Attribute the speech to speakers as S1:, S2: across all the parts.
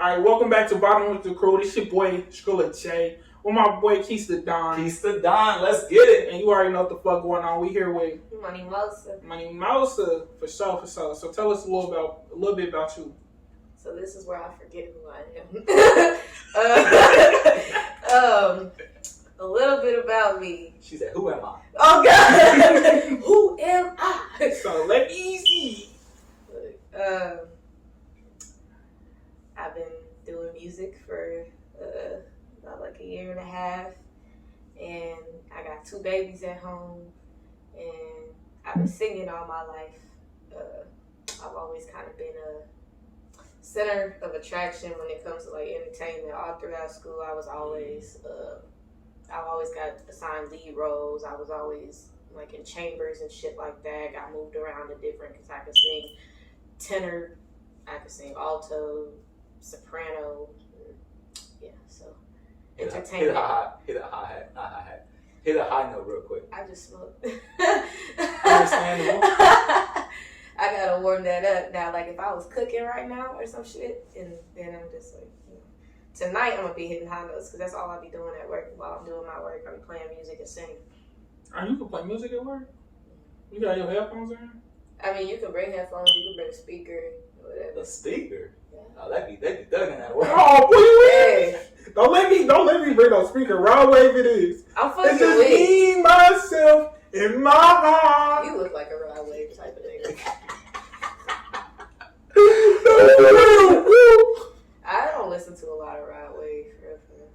S1: All right, welcome back to Bottom with the Crew. This your boy, Skrilla J. With my boy, Keith the Don.
S2: Keith the Don, let's get it.
S1: And you already know what the fuck going on. We here with
S3: Monie Mosa.
S1: Monie Mosa, for sure. So tell us a little bit about you.
S3: So this is where I forget who I am. A little bit about me.
S2: She said, "Who am I?"
S3: Oh God, who am I?
S1: So let me see.
S3: I've been doing music for about like a year and a half, and I got 2 babies at home, and I've been singing all my life. I've always kind of been a center of attraction when it comes to like entertainment. All throughout school, I've always got assigned lead roles. I was always like in chambers and shit like that. Got moved around to different because I could sing tenor, I could sing alto, soprano. Yeah, so entertainment.
S2: Hit a hi-hat. Hit a high note real quick.
S3: I just smoked.
S2: Understandable.
S3: I gotta warm that up now. Like if I was cooking right now or some shit, and then I'm just like, tonight I'm gonna be hitting high notes because that's all I be doing at work. While I'm doing my work, I'm playing music and singing.
S1: Oh, you can play music at work? You got your headphones in?
S3: I mean, you can bring headphones, you can bring a speaker, whatever.
S2: A speaker?
S3: Yeah.
S2: Oh, they be thugging that work.
S1: Oh, boy, you
S3: Hey.
S1: Don't let me bring no speaker. Raw wave it is.
S3: I'm fucking
S1: It's just
S3: weak.
S1: me, myself, and my heart.
S3: You look like a raw wave type of nigga. I don't listen to a lot of raw wave.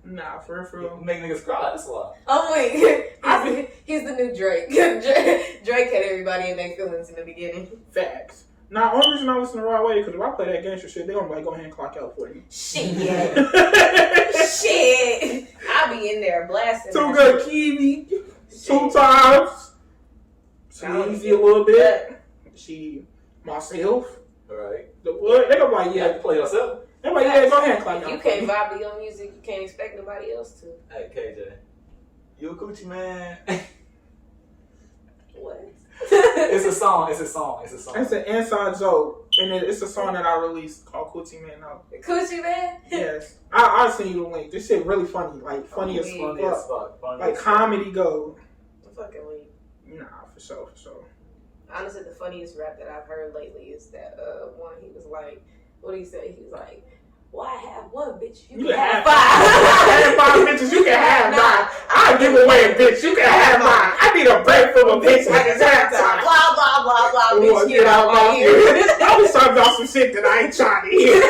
S1: Nah, for real.
S2: You make niggas cry, that's why.
S3: Oh wait, he's the new Drake. Drake had everybody in their feelings in the beginning.
S1: Facts. Now, only reason I listen to Raw Wave because if I play that gangster shit, they gonna be like, go ahead and clock out for you.
S3: Shit. Shit. I be in there blasting.
S1: Too good, Kiwi. 2 times. Easy a little bit. Myself.
S2: Alright.
S1: The what? They gonna be like,
S2: You have to play yourself.
S1: They're like, yeah, go ahead and clock out.
S3: You can't vibe to your music. You can't expect nobody else to.
S2: Hey, KJ. You a coochie man.
S3: What?
S2: It's a song.
S1: It's an inside joke, and it's a song that I released called Coochie Man Now.
S3: Coochie Man?
S1: Yes. I'll send you the link. This shit really funny. Like, funny as fuck. Like, comedy gold.
S3: I'm fucking weak.
S1: Nah, for sure.
S3: Honestly, the funniest rap that I've heard lately is that one. He was like, what did he say? He was like, well, I have 1 bitch. You can have 5.
S1: I have 5 bitches. You can have 9. I'll give away a bitch. You can have mine. I need a break from a bitch like it's halftime.
S3: Blah, blah, blah, blah. Bitch, get out my ear.
S1: I was talking about some shit that I ain't trying to hear.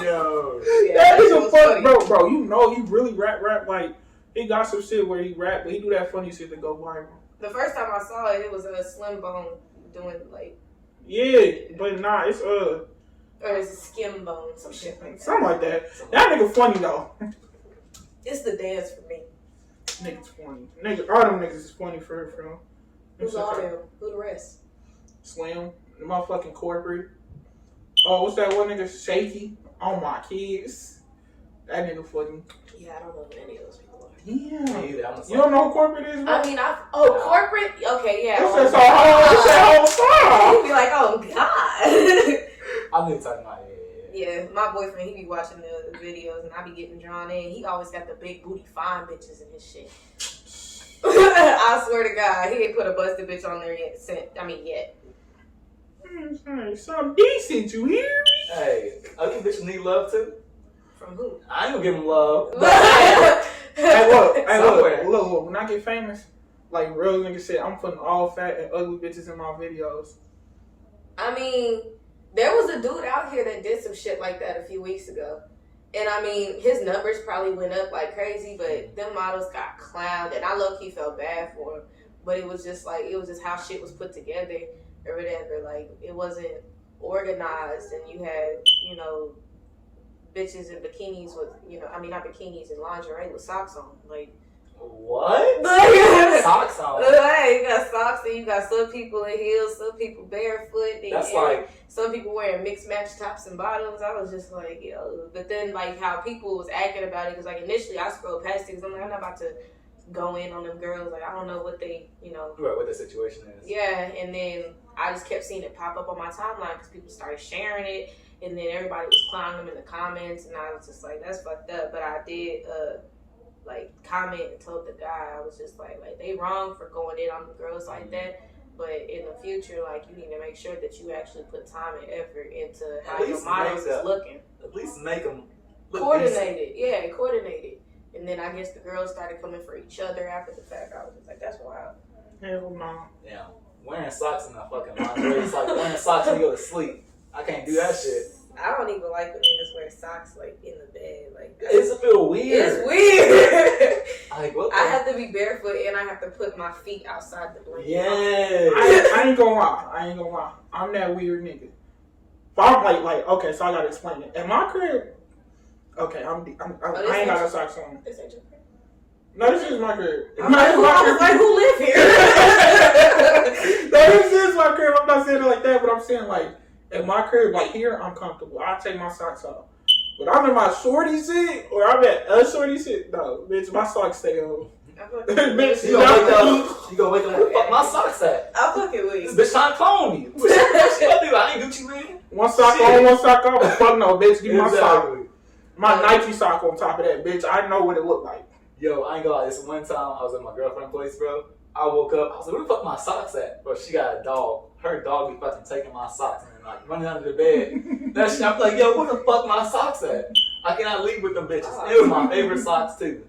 S2: Yo.
S1: That is a fun, bro. You know he really rap. Like, he got some shit where he rap, but he do that funny shit that go viral.
S3: The first time I saw it, it was a Slim Bone doing like.
S1: Yeah, but nah, it's
S3: Or is it Skim Bone? Some shit like that.
S1: something like that. That nigga funny though.
S3: It's the dance for me.
S1: Niggas funny. All them niggas is funny for real.
S3: Who's all them? Who the rest?
S1: Slim, the motherfucking corporate. Oh, what's that one nigga? Shaky. Oh my kids. That nigga funny.
S3: Yeah, I don't know who any of those people are.
S1: Yeah. You don't know who corporate is, bro?
S3: I mean, corporate? Okay, yeah.
S1: It's that whole song.
S3: You'd be like, oh, God.
S2: I knew you talking about
S3: Yeah, my boyfriend, he be watching the videos and I be getting drawn in. He always got the big booty fine bitches in his shit. I swear to God, he ain't put a busted bitch on there yet. Yet.
S1: Something decent, you hear me?
S2: Hey, other bitches need love too.
S3: From who?
S2: I ain't gonna give them love.
S1: Hey, look. When I get famous, like real nigga shit, I'm putting all fat and ugly bitches in my videos.
S3: I mean, there was a dude out here that did some shit like that a few weeks ago. And I mean, his numbers probably went up like crazy, but them models got clowned. And I low-key felt bad for him. But it was just how shit was put together or whatever. Like, it wasn't organized. And you had, bitches in bikinis with, not bikinis and lingerie with socks on. Like,
S2: what? Socks on.
S3: Hey, you got socks and you got some people in heels, some people barefoot.
S2: That's like
S3: some people wearing mixed match tops and bottoms. I was just like, yo. But then like how people was acting about it, because like initially I scrolled past it because I'm like, I'm not about to go in on them girls. Like I don't know what they,
S2: right, what the situation is.
S3: Yeah, and then I just kept seeing it pop up on my timeline because people started sharing it. and then everybody was clowning them in the comments, and I was just like, that's fucked up. But I did like comment and told the guy, I was just like they wrong for going in on the girls like that. But in the future, like, you need to make sure that you actually put time and effort into how your models is looking.
S2: At least make them look
S3: coordinated. Yeah, coordinated. And then I guess the girls started coming for each other after the fact. I was just like, that's wild.
S1: Hell no.
S2: Yeah. Wearing socks in a fucking lingerie, it's like wearing socks when you go to sleep. I can't do that shit.
S3: I don't even like when niggas wear socks like in the bed. Like,
S2: It's a feel weird.
S3: It's weird.
S2: Like, what
S3: I have to be barefoot and I have to put my feet outside the blanket.
S2: Yeah.
S1: I ain't gonna lie. I'm that weird nigga. If I'm like, okay, so I gotta explain it. In my crib, okay, I ain't got no socks on.
S3: This ain't your crib?
S1: No, this is my crib.
S3: I'm like, who live here?
S1: No, this is my crib. I'm not saying it like that, but I'm saying like, in my crib, like here, I'm comfortable. I take my socks off. But I'm in my shorty shit, or I'm at a shorty shit. No, bitch, my socks stay on. Bitch,
S2: you gonna wake up, where the fuck my socks at?
S3: I'm fucking weak.
S2: This bitch trying to clone me. What she gonna do? I ain't Gucci man.
S1: One sock on, one sock off. Fuck no, bitch, give me my sock.
S2: Exactly.
S1: My Nike sock on top of that, bitch. I know what it look like.
S2: Yo, I ain't gonna lie. This one time I was at my girlfriend's place, bro. I woke up. I was like, where the fuck my socks at? Bro, she got a dog. Her dog be fucking taking my socks and like running under the bed. That shit, I'm like, yo, where the fuck my socks at? I cannot leave with them bitches. It was my favorite socks too.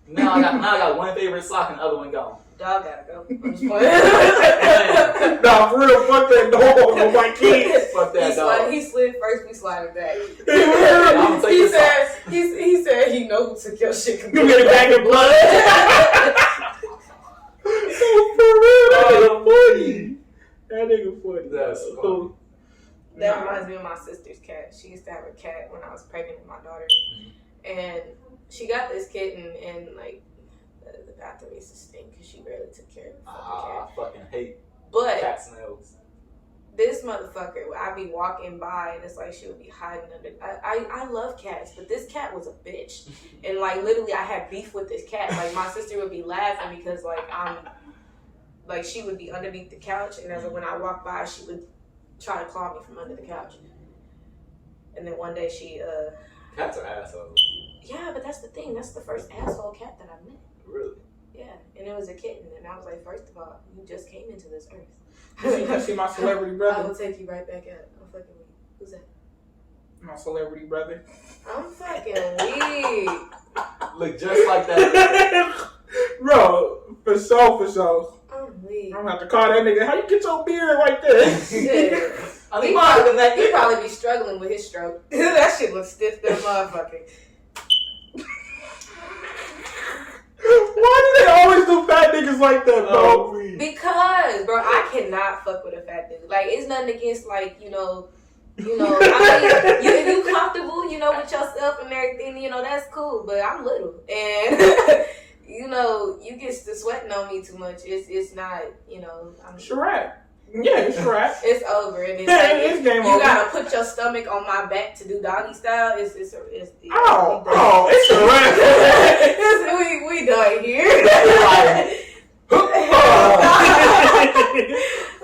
S2: Now I got one favorite sock and the other one gone.
S3: Dog gotta go. I'm just playing.
S1: Nah, for real, fuck that dog on my kids.
S2: Fuck that dog.
S3: He slid first, we slided back.
S2: I'm gonna take
S3: He said he know who took your shit.
S1: You get it back in blood. For real, that nigga funny. That nigga funny.
S2: That's
S1: funny.
S3: That reminds me of my sister's cat. She used to have a cat when I was pregnant with my daughter. And she got this kitten and like the bathroom used to stink because she barely took care of the fucking cat.
S2: I fucking hate
S3: But
S2: cat smells.
S3: this motherfucker, I'd be walking by and it's like she would be hiding under. I love cats, but this cat was a bitch. And like literally I had beef with this cat. Like my sister would be laughing because like she would be underneath the couch and as when I walked by she would try to claw me from under the couch. And then one day she
S2: Cats are assholes.
S3: yeah, but that's the thing. That's the first asshole cat that I met.
S2: Really?
S3: Yeah, and it was a kitten, and I was like, first of all, you just came into this earth.
S1: You see my celebrity
S3: I
S1: brother?
S3: will take you right back out. I'm fucking weak. Who's that?
S1: My celebrity brother.
S3: I'm fucking weak.
S2: Look just like that.
S1: Bro, for sure.
S3: I'm weak.
S1: I'm gonna have to call that nigga. How you get your beard like that?
S3: Yeah.
S2: I mean,
S3: He probably be struggling with his stroke. That shit looks stiff than motherfucking.
S1: Why do they always do fat niggas like that, bro?
S3: Because, bro, I cannot fuck with a fat dude. Like, it's nothing against, like, I mean, if you comfortable, with yourself and everything, that's cool. But I'm little. And, you get to sweating on me too much. It's not, I'm
S1: Shrek. Yeah, it's Shrek.
S3: It's over. And it's
S1: It's game over.
S3: You gotta put your stomach on my back to do doggy style. It's
S1: it's Shrek.
S3: we done here.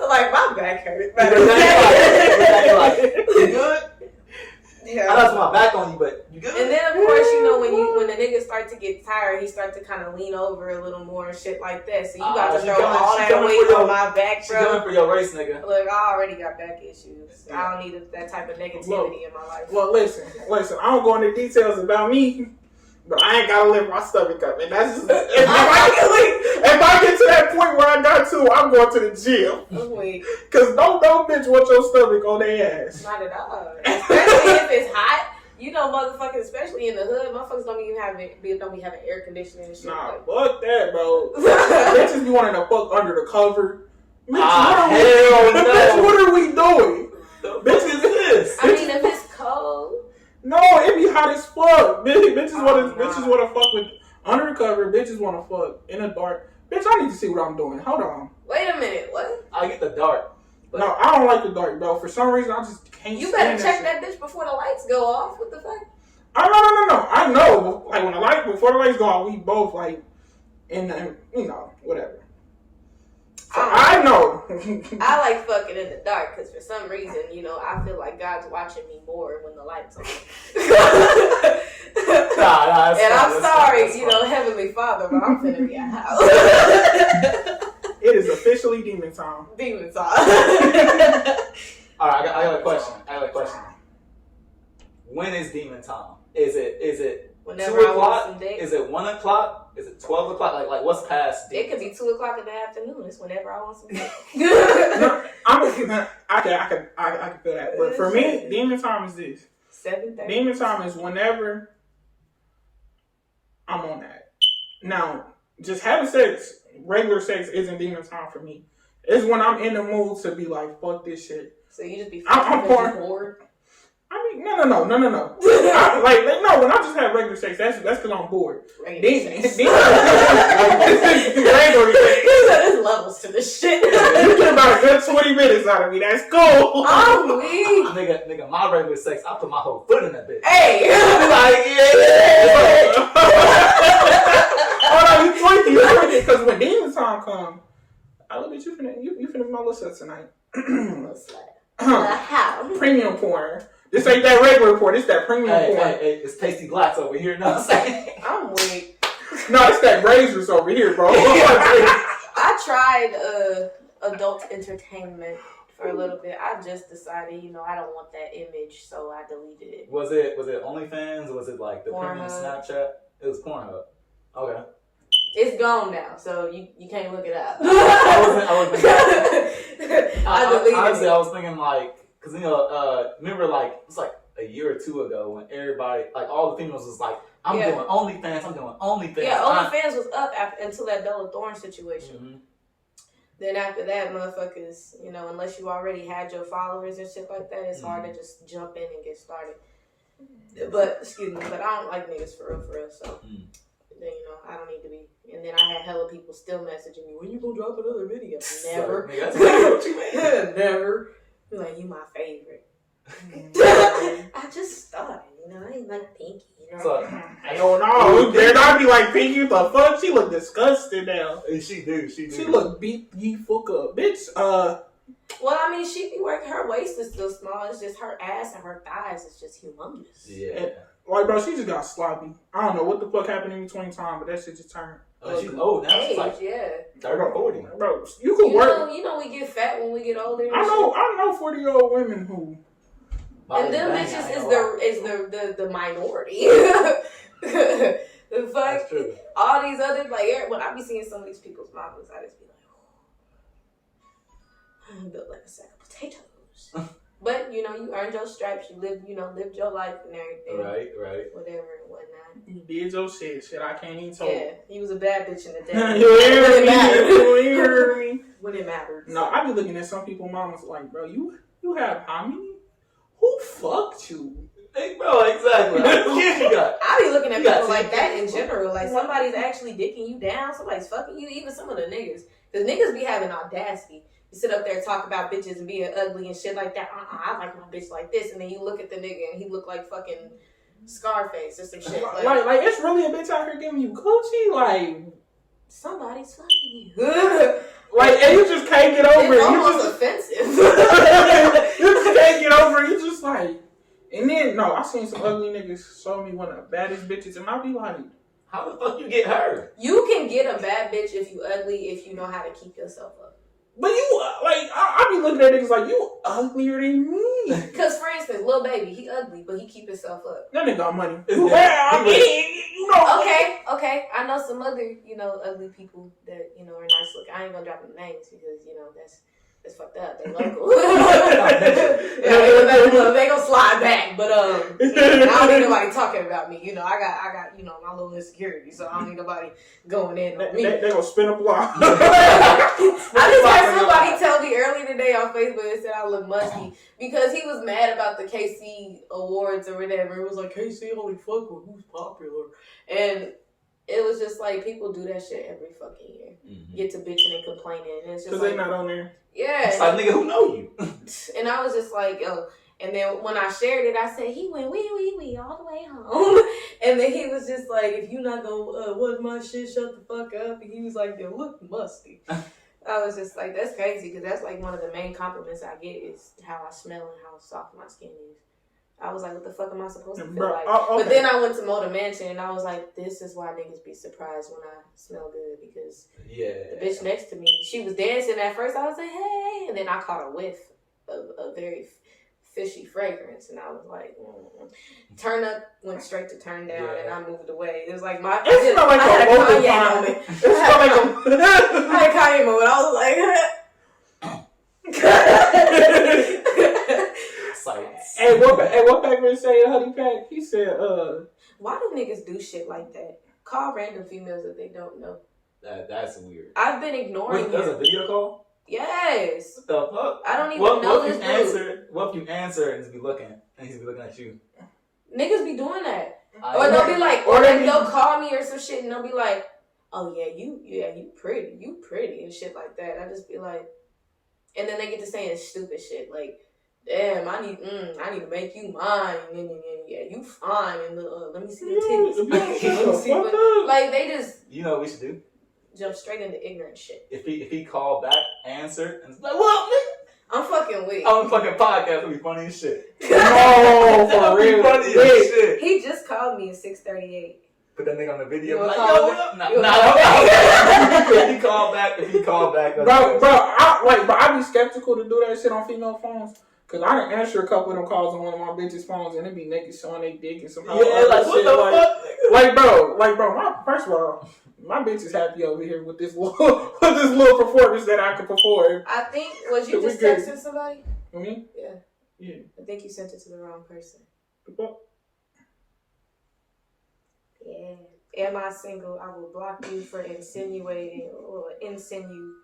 S3: Like my back hurt.
S2: You good?
S3: Yeah.
S2: I left my back on you, but you good?
S3: And then of course, when the niggas start to get tired, he start to kind of lean over a little more and shit like that. So you got to throw all that weight on my back,
S2: She going for your race, nigga.
S3: Look, I already got back issues. I don't need that type of negativity in my life.
S1: Well, listen. I don't go into details about me, but I ain't gotta lift my stomach up, and that's just if I get to that point where I got to, I'm going to the gym.
S3: Wait.
S1: Cause no bitch want your stomach on their ass.
S3: Not at all. Especially if it's hot. Motherfuckers, especially in the hood, motherfuckers don't be having air conditioning and shit.
S1: Nah,
S3: like.
S1: fuck that, bro. Bitches be wanting to fuck under the cover. Bitch,
S2: hell no.
S1: Bitch, what are we doing?
S2: Bitch, is this?
S3: I mean, if it's cold.
S1: No, it be hot as fuck. Bitches want
S3: nah.
S1: to fuck with under the cover. Bitches want to fuck in the dark. Bitch, I need to see what I'm doing. Hold on.
S3: Wait a minute. What?
S2: I get the dark.
S1: No, I don't like the dark, bro. For some reason, I just can't.
S3: You better check that bitch before the lights go off. What the fuck?
S1: Oh, no. I know. Like before the lights go off, we both like, and whatever. So I know.
S3: I like fucking in the dark because for some reason, you know, I feel like God's watching me more when the lights on.
S2: Nah,
S3: and I'm sorry, you know, Heavenly Father, but I'm finna be a house.
S1: It is officially demon time.
S3: Demon time.
S2: All right, I got a question. When is demon time? Is it
S3: Whenever
S2: 2
S3: I want
S2: o'clock?
S3: some dick.
S2: Is it 1 o'clock? Is it 12 o'clock? Like what's past demon
S3: It could be 2 o'clock in the afternoon. It's whenever I want some dick.
S1: No, I can feel that. But for me, demon time is this.
S3: 7:30.
S1: Demon time is whenever I'm on that. Now, just having sex, regular sex isn't demon time for me. It's when I'm in the mood to be like, fuck this shit.
S3: So you just be
S1: I'm
S3: bored?
S1: I mean, no. When I just have regular sex, that's because I'm bored.
S3: Regular sex.
S1: Regular sex.
S3: There's levels to this shit.
S1: You get about a good 20 minutes out of me. That's cool.
S3: I'm weak.
S2: Nigga, my regular sex, I put my whole foot in that bitch.
S3: Hey.
S2: Like, yeah.
S1: Oh no, you tweaking. Because when demon time comes, I look at you finna be my little set tonight. Premium porn. This ain't that regular porn. This that premium porn.
S2: Hey, it's Tasty Blacks over here. You know what I'm saying?
S3: I'm weak.
S1: No, it's that Razors over here, bro.
S3: I tried adult entertainment for a little bit. I just decided, you know, I don't want that image, so I deleted it.
S2: Was it OnlyFans? Or was it like the premium Snapchat? It was Pornhub. Okay.
S3: It's gone now, so you can't look it up.
S2: I
S3: deleted
S2: honestly,
S3: it.
S2: I was thinking like, cause you know, remember like it's like a year or two ago when everybody, like all the females was like, I'm doing OnlyFans.
S3: Yeah, OnlyFans was up until that Bella Thorne situation.
S2: Mm-hmm.
S3: Then after that, motherfuckers, you know, unless you already had your followers and shit like that, it's hard to just jump in and get started. But I don't like niggas for real, so then, you know, I don't need to be. And then I had hella people still messaging me, when you gonna drop another video? Never. Never. Like, you my favorite. I just started, you know, I ain't like Pinky, you know.
S2: So,
S1: I don't know. Better not be like Pinky. What the fuck? She look disgusting now.
S2: She do.
S1: She look beat ye fuck up. Bitch,
S3: Well, I mean, she be working, her waist is still small. It's just her ass and her thighs is just humongous.
S2: Yeah.
S1: Like, bro, she just got sloppy. I don't know what the fuck happened in between time, but that shit just turned.
S2: She's old now. She's like 30 or 40.
S1: Bro, you can work.
S3: You know, we get fat when we get older.
S1: I know 40-year-old women who.
S3: And them bitches is the minority. The fuck, all these other, like, when I be seeing some of these people's models, I just be like, oh, I'm built like a sack of potatoes. But, you know, you earned your stripes, you lived your life and everything.
S2: Right.
S3: Whatever and whatnot.
S1: You did your shit. Shit, I can't even tell.
S3: Yeah, he was a bad bitch in the day.
S1: You hear me?
S3: When it mattered.
S1: No, I be looking at some people, mamas like, bro, you have how many? Who fucked you?
S2: Hey, bro, exactly.
S3: I be looking at people like that in general. Like, somebody's actually dicking you down. Somebody's fucking you. Even some of the niggas. Because niggas be having audacity. You sit up there and talk about bitches and being ugly and shit like that. I like my bitch like this. And then you look at the nigga and he look like fucking Scarface or some shit.
S1: Like it's really a bitch out here giving you coochie? Like,
S3: somebody's fucking you.
S1: Like, and you just can't get over it.
S3: It's almost offensive.
S1: You just can't get over it. You just like... And then, no, I seen some ugly niggas show me one of the baddest bitches, and I be like,
S2: how the fuck you get her?
S3: You can get a bad bitch if you ugly, if you know how to keep yourself up.
S1: but you, like, I be looking at niggas like, you uglier than me.
S3: Because, for instance, Lil Baby, he ugly, but he keep himself up.
S1: That nigga got money.
S2: Yeah.
S1: Well, I mean, you know.
S3: Okay. I know some other, you know, ugly people that, you know, are nice looking. I ain't gonna drop them names because, you know, that's fucked up. They local. They gonna slide back, but I don't need nobody talking about me. You know, I got you know, my little insecurity, so I don't need nobody going in on me.
S1: They gonna spin a block.
S3: I just had somebody tell me earlier today on Facebook that said I look musty because he was mad about the KC awards or whatever. It was like, KC only fuck with who's popular, and it was just like, people do that shit every fucking year. Mm-hmm. Get to bitching and complaining, and it's just
S1: because
S3: like,
S1: they not on there.
S3: Yeah.
S2: It's like, nigga, who know you?
S3: And I was just like, yo. And then when I shared it, I said, he went wee all the way home. And then he was just like, if you not gonna watch my shit, shut the fuck up. And he was like, yo, look musty. I was just like, that's crazy because that's like one of the main compliments I get is how I smell and how soft my skin is. I was like, what the fuck am I supposed to feel like?
S1: Okay.
S3: But then I went to Moda Mansion and I was like, this is why niggas be surprised when I smell good because the bitch next to me, she was dancing at first. I was like, hey, and then I caught a whiff of a very fishy fragrance, and I was like, turn up went straight to turn down, and I moved away. It was like my
S1: it smelled like a
S3: Kanye moment.
S1: It smelled like
S3: I had a Kanye moment. I was like,
S1: hey, what Pac-Man say? Honey Pack, he said,
S3: why do niggas do shit like that? Call random females that they don't know.
S2: That's weird.
S3: I've been ignoring.
S2: That's a video call.
S3: Yes.
S2: What the fuck?
S3: I don't even know this dude.
S2: What if you answer and he's be looking at you?
S3: Niggas be doing that. Or they'll be like, or they'll call me or some shit and they'll be like, oh you pretty and shit like that. I just be like, and then they get to saying stupid shit like, damn, I need to make you mine, and yeah, you fine, and let me see the titties. Let me see like they just,
S2: you know what we should do?
S3: Jump straight into ignorant shit.
S2: If he called back, answered, and it's like, what, nigga?
S3: I'm fucking weak.
S2: On the fucking podcast, it'll be funny as shit.
S1: No, for real.
S2: Funny as shit.
S3: He just called me at 6:38.
S2: Put that nigga on the video.
S3: You
S2: Like,
S3: call
S2: yo,
S3: him?
S2: what up?
S3: You
S2: If he called back.
S1: Bro, I be skeptical to do that shit on female phones. Cause I done answer a couple of them calls on one of my bitches' phones and it be niggas showing they dick and some
S2: like what
S1: shit.
S2: The fuck?
S1: Like bro, first of all, my bitch is happy over here with this little performance that I can perform.
S3: I think was you just texting somebody?
S1: Me?
S3: Yeah. I think you sent it to the wrong person.
S1: What?
S3: Yeah. Am I single? I will block you for insinuating or insinue.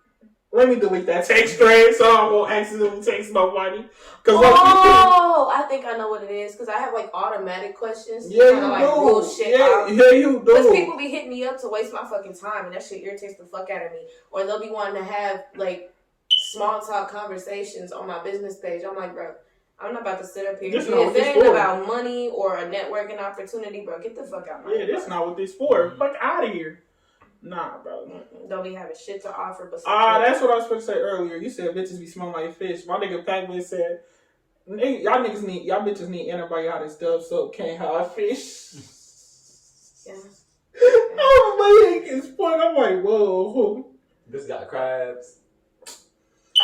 S1: Let me delete that text thread so I won't accidentally text nobody.
S3: I think I know what it is because I have like automatic questions.
S1: Yeah, you
S3: like,
S1: do.
S3: Rule shit
S1: Yeah, you do.
S3: Because people be hitting me up to waste my fucking time and that shit irritates the fuck out of me. Or they'll be wanting to have like small talk conversations on my business page. I'm like, bro, I'm not about to sit up here. If it ain't about money or a networking opportunity, bro, get the fuck out of my
S1: that's not what this for. Fuck out of here. Nah, bro.
S3: Don't be having shit to offer. But
S1: that's what I was supposed to say earlier. You said bitches be smelling like fish. My nigga Pac-Man said, y'all bitches need antibiotics, dove soap can't hide fish.
S3: Yeah.
S1: Oh my as fuck. I'm like, whoa.
S2: This got crabs.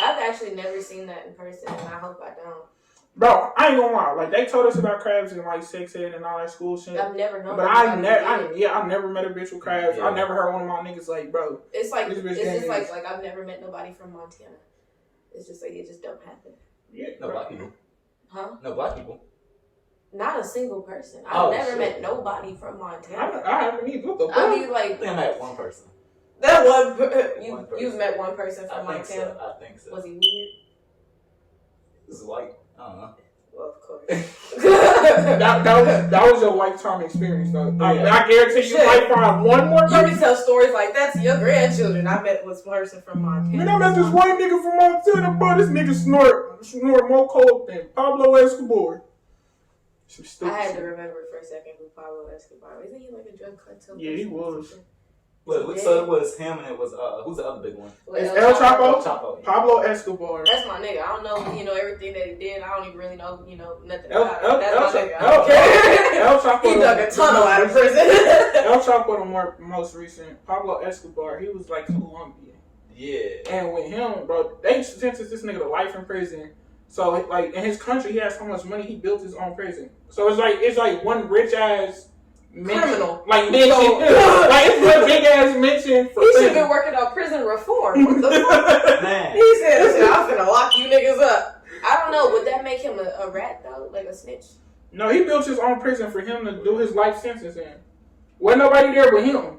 S3: I've actually never seen that in person, and I hope I don't.
S1: Bro, I ain't gonna lie. Like they told us about crabs in like sex ed and all that school shit.
S3: I've never known.
S1: But I've never met a bitch with crabs.
S2: Yeah.
S1: I never heard one of my niggas like, bro.
S3: It's like I've never met nobody from Montana. It's just like it just don't happen.
S1: Yeah,
S2: no black people.
S3: Huh?
S2: No black people.
S3: Not a single person. I've never met nobody from Montana.
S1: I haven't either. What the fuck?
S3: I mean, like,
S2: I think I met one person.
S3: That one. You've met one person from Montana.
S2: So. I think so.
S3: Was he weird?
S2: This is white. I don't know.
S3: Well, of course.
S1: that was your lifetime experience, though. I guarantee you might find one more person.
S3: You can tell stories like that to your grandchildren. I met this person from Montana.
S1: Man, I met this white nigga from Montana, bro. This nigga snort more coke than Pablo Escobar.
S3: I had to remember for a second who Pablo Escobar was. Isn't he like a drug cartel?
S1: Yeah, he was.
S2: So it was him and it was who's the other big one?
S1: It's El Chapo.
S2: Chapo.
S1: Pablo Escobar.
S3: That's my nigga. I don't know, everything that he did. I don't even really know, nothing
S1: El
S3: about it. That's my nigga.
S1: El Chapo.
S3: He dug a tunnel out of prison.
S1: El Chapo, the most recent. Pablo Escobar, he was like Colombian.
S2: Yeah.
S1: And with him, bro, they sentenced this nigga to life in prison. So like in his country, he has so much money, he built his own prison. So it's like one rich ass
S3: criminal,
S1: like mention, like it's one big ass mention. For
S3: he should have been working on prison reform. What the fuck?
S2: Man.
S3: He said, "I'm finna lock you niggas up." I don't know. Would that make him a rat though, like a snitch?
S1: No, he built his own prison for him to do his life sentence in. Wasn't nobody there but him.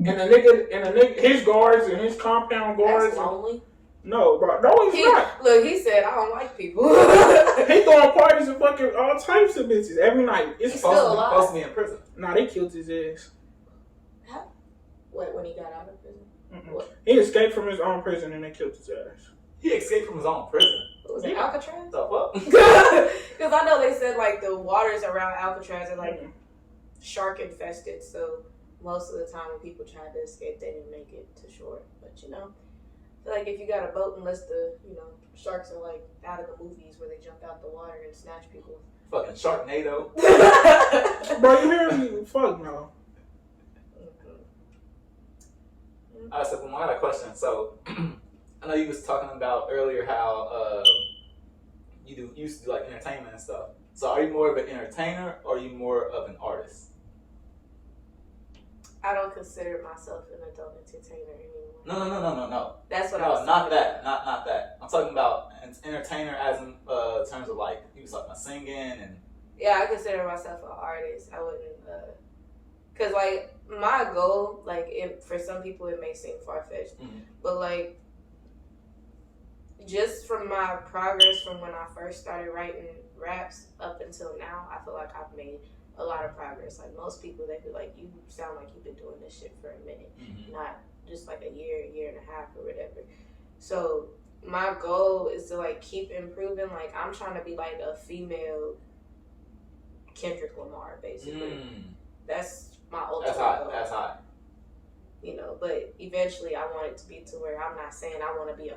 S1: And the nigga, his guards and his compound guards.
S3: That's lonely.
S1: No, bro. No, he's not.
S3: Look, he said, I don't like people.
S1: He throwing parties and fucking all types of bitches every night.
S3: He's still alive.
S2: Supposed to be in prison.
S1: Nah, they killed his ass.
S3: What, when he got out of prison? What?
S1: He escaped from his own prison and they killed his ass.
S2: He escaped from his own prison.
S3: Was it Alcatraz?
S2: The fuck?
S3: Because I know they said, like, the waters around Alcatraz are, like, shark infested. So most of the time when people tried to escape, they didn't make it to shore. But, feel like if you got a boat, unless the sharks are like out of the movies where they jump out the water and snatch people.
S2: Fucking Sharknado.
S1: Bro, you hear me? Fuck no.
S2: Alright, so I got a question. So, I know you was talking about earlier how you used to do like entertainment and stuff. So, are you more of an entertainer or are you more of an artist?
S3: I don't consider myself an adult entertainer anymore.
S2: No.
S3: That's what
S2: no,
S3: I was
S2: not that. Not that. I'm talking about an entertainer as in terms of like you was talking about singing and.
S3: Yeah, I consider myself an artist. I wouldn't, cause like my goal, like for some people it may seem far fetched, but like just from my progress from when I first started writing raps up until now, I feel like I've made a lot of progress. Like most people, they be like, you sound like you've been doing this shit for a minute, not just like a year and a half or whatever. So my goal is to like keep improving. Like I'm trying to be like a female Kendrick Lamar, basically. That's my ultimate goal.
S2: That's hot.
S3: But eventually I want it to be to where I'm not saying I want to be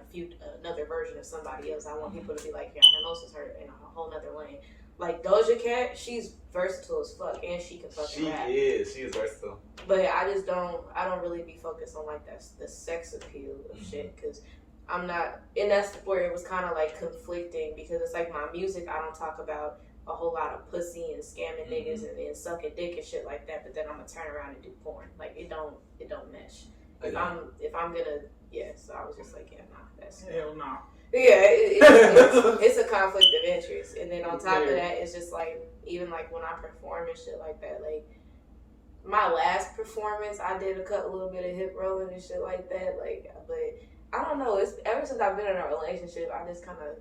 S3: another version of somebody else. I want people to be like, yeah, Hermosa's her in a whole nother lane. Like Doja Cat, she's versatile as fuck, and she can fucking rap.
S2: She is versatile.
S3: But I don't really be focused on like the sex appeal of shit, because I'm not, and that's where it was kind of like conflicting, because it's like my music, I don't talk about a whole lot of pussy and scamming niggas and then sucking dick and shit like that, but then I'm gonna turn around and do porn. Like it don't mesh. If I'm gonna, so I was just like, yeah, nah, that's
S1: hell nah.
S3: Yeah, it's a conflict of interest, and then on top of that, it's just like even like when I perform and shit like that. Like my last performance, I did a little bit of hip rolling and shit like that. Like, but I don't know. It's ever since I've been in a relationship, I just kind of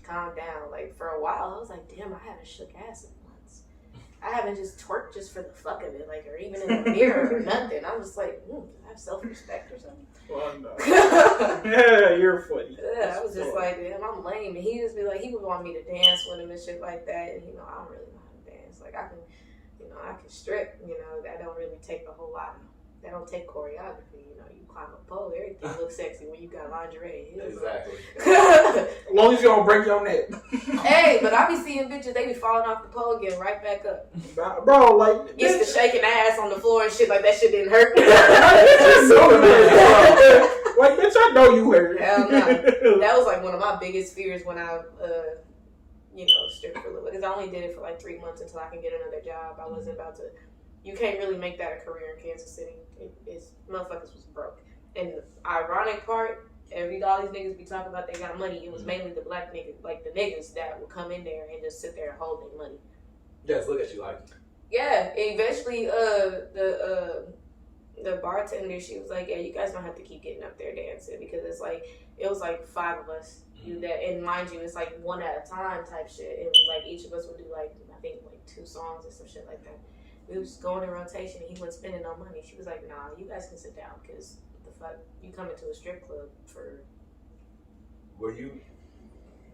S3: calmed down. Like for a while, I was like, damn, I haven't shook ass in months. I haven't just twerked just for the fuck of it, like, or even in the mirror or nothing. I'm just like, I have self-respect or something.
S1: Well, no. Yeah, you're funny.
S3: Yeah, I was just like, damn, I'm lame. And he just be like, he would want me to dance with him and shit like that. And, I don't really know how to dance. Like, I can strip, that don't really take a whole lot. That don't take choreography. You climb a pole, everything looks sexy when you got lingerie.
S2: Exactly.
S1: As long as you don't break your neck.
S3: Hey, but I be seeing bitches, they be falling off the pole, getting right back up.
S1: Bro, like,
S3: used to shaking ass on the floor and shit, like that shit didn't hurt.
S1: Like, bitch, I know you hurt.
S3: Hell no. That was like one of my biggest fears when I, stripped for a little bit. Because I only did it for like 3 months until I can get another job. I wasn't about to. You can't really make that a career in Kansas City. Motherfuckers was broke. And the ironic part, all these niggas be talking about they got money. It was mainly the black niggas, like the niggas that would come in there and just sit there and hold their money.
S2: Yes, look at you like.
S3: Yeah, eventually, the bartender, she was like, yeah, you guys don't have to keep getting up there dancing, because it was like 5 of us do that, and mind you, it's like one at a time type shit, and like each of us would do like, I think like 2 songs or some shit like that. We was going in rotation, and he wasn't spending no money. She was like, nah, you guys can sit down, because the fuck, you come into a strip club for...
S2: Where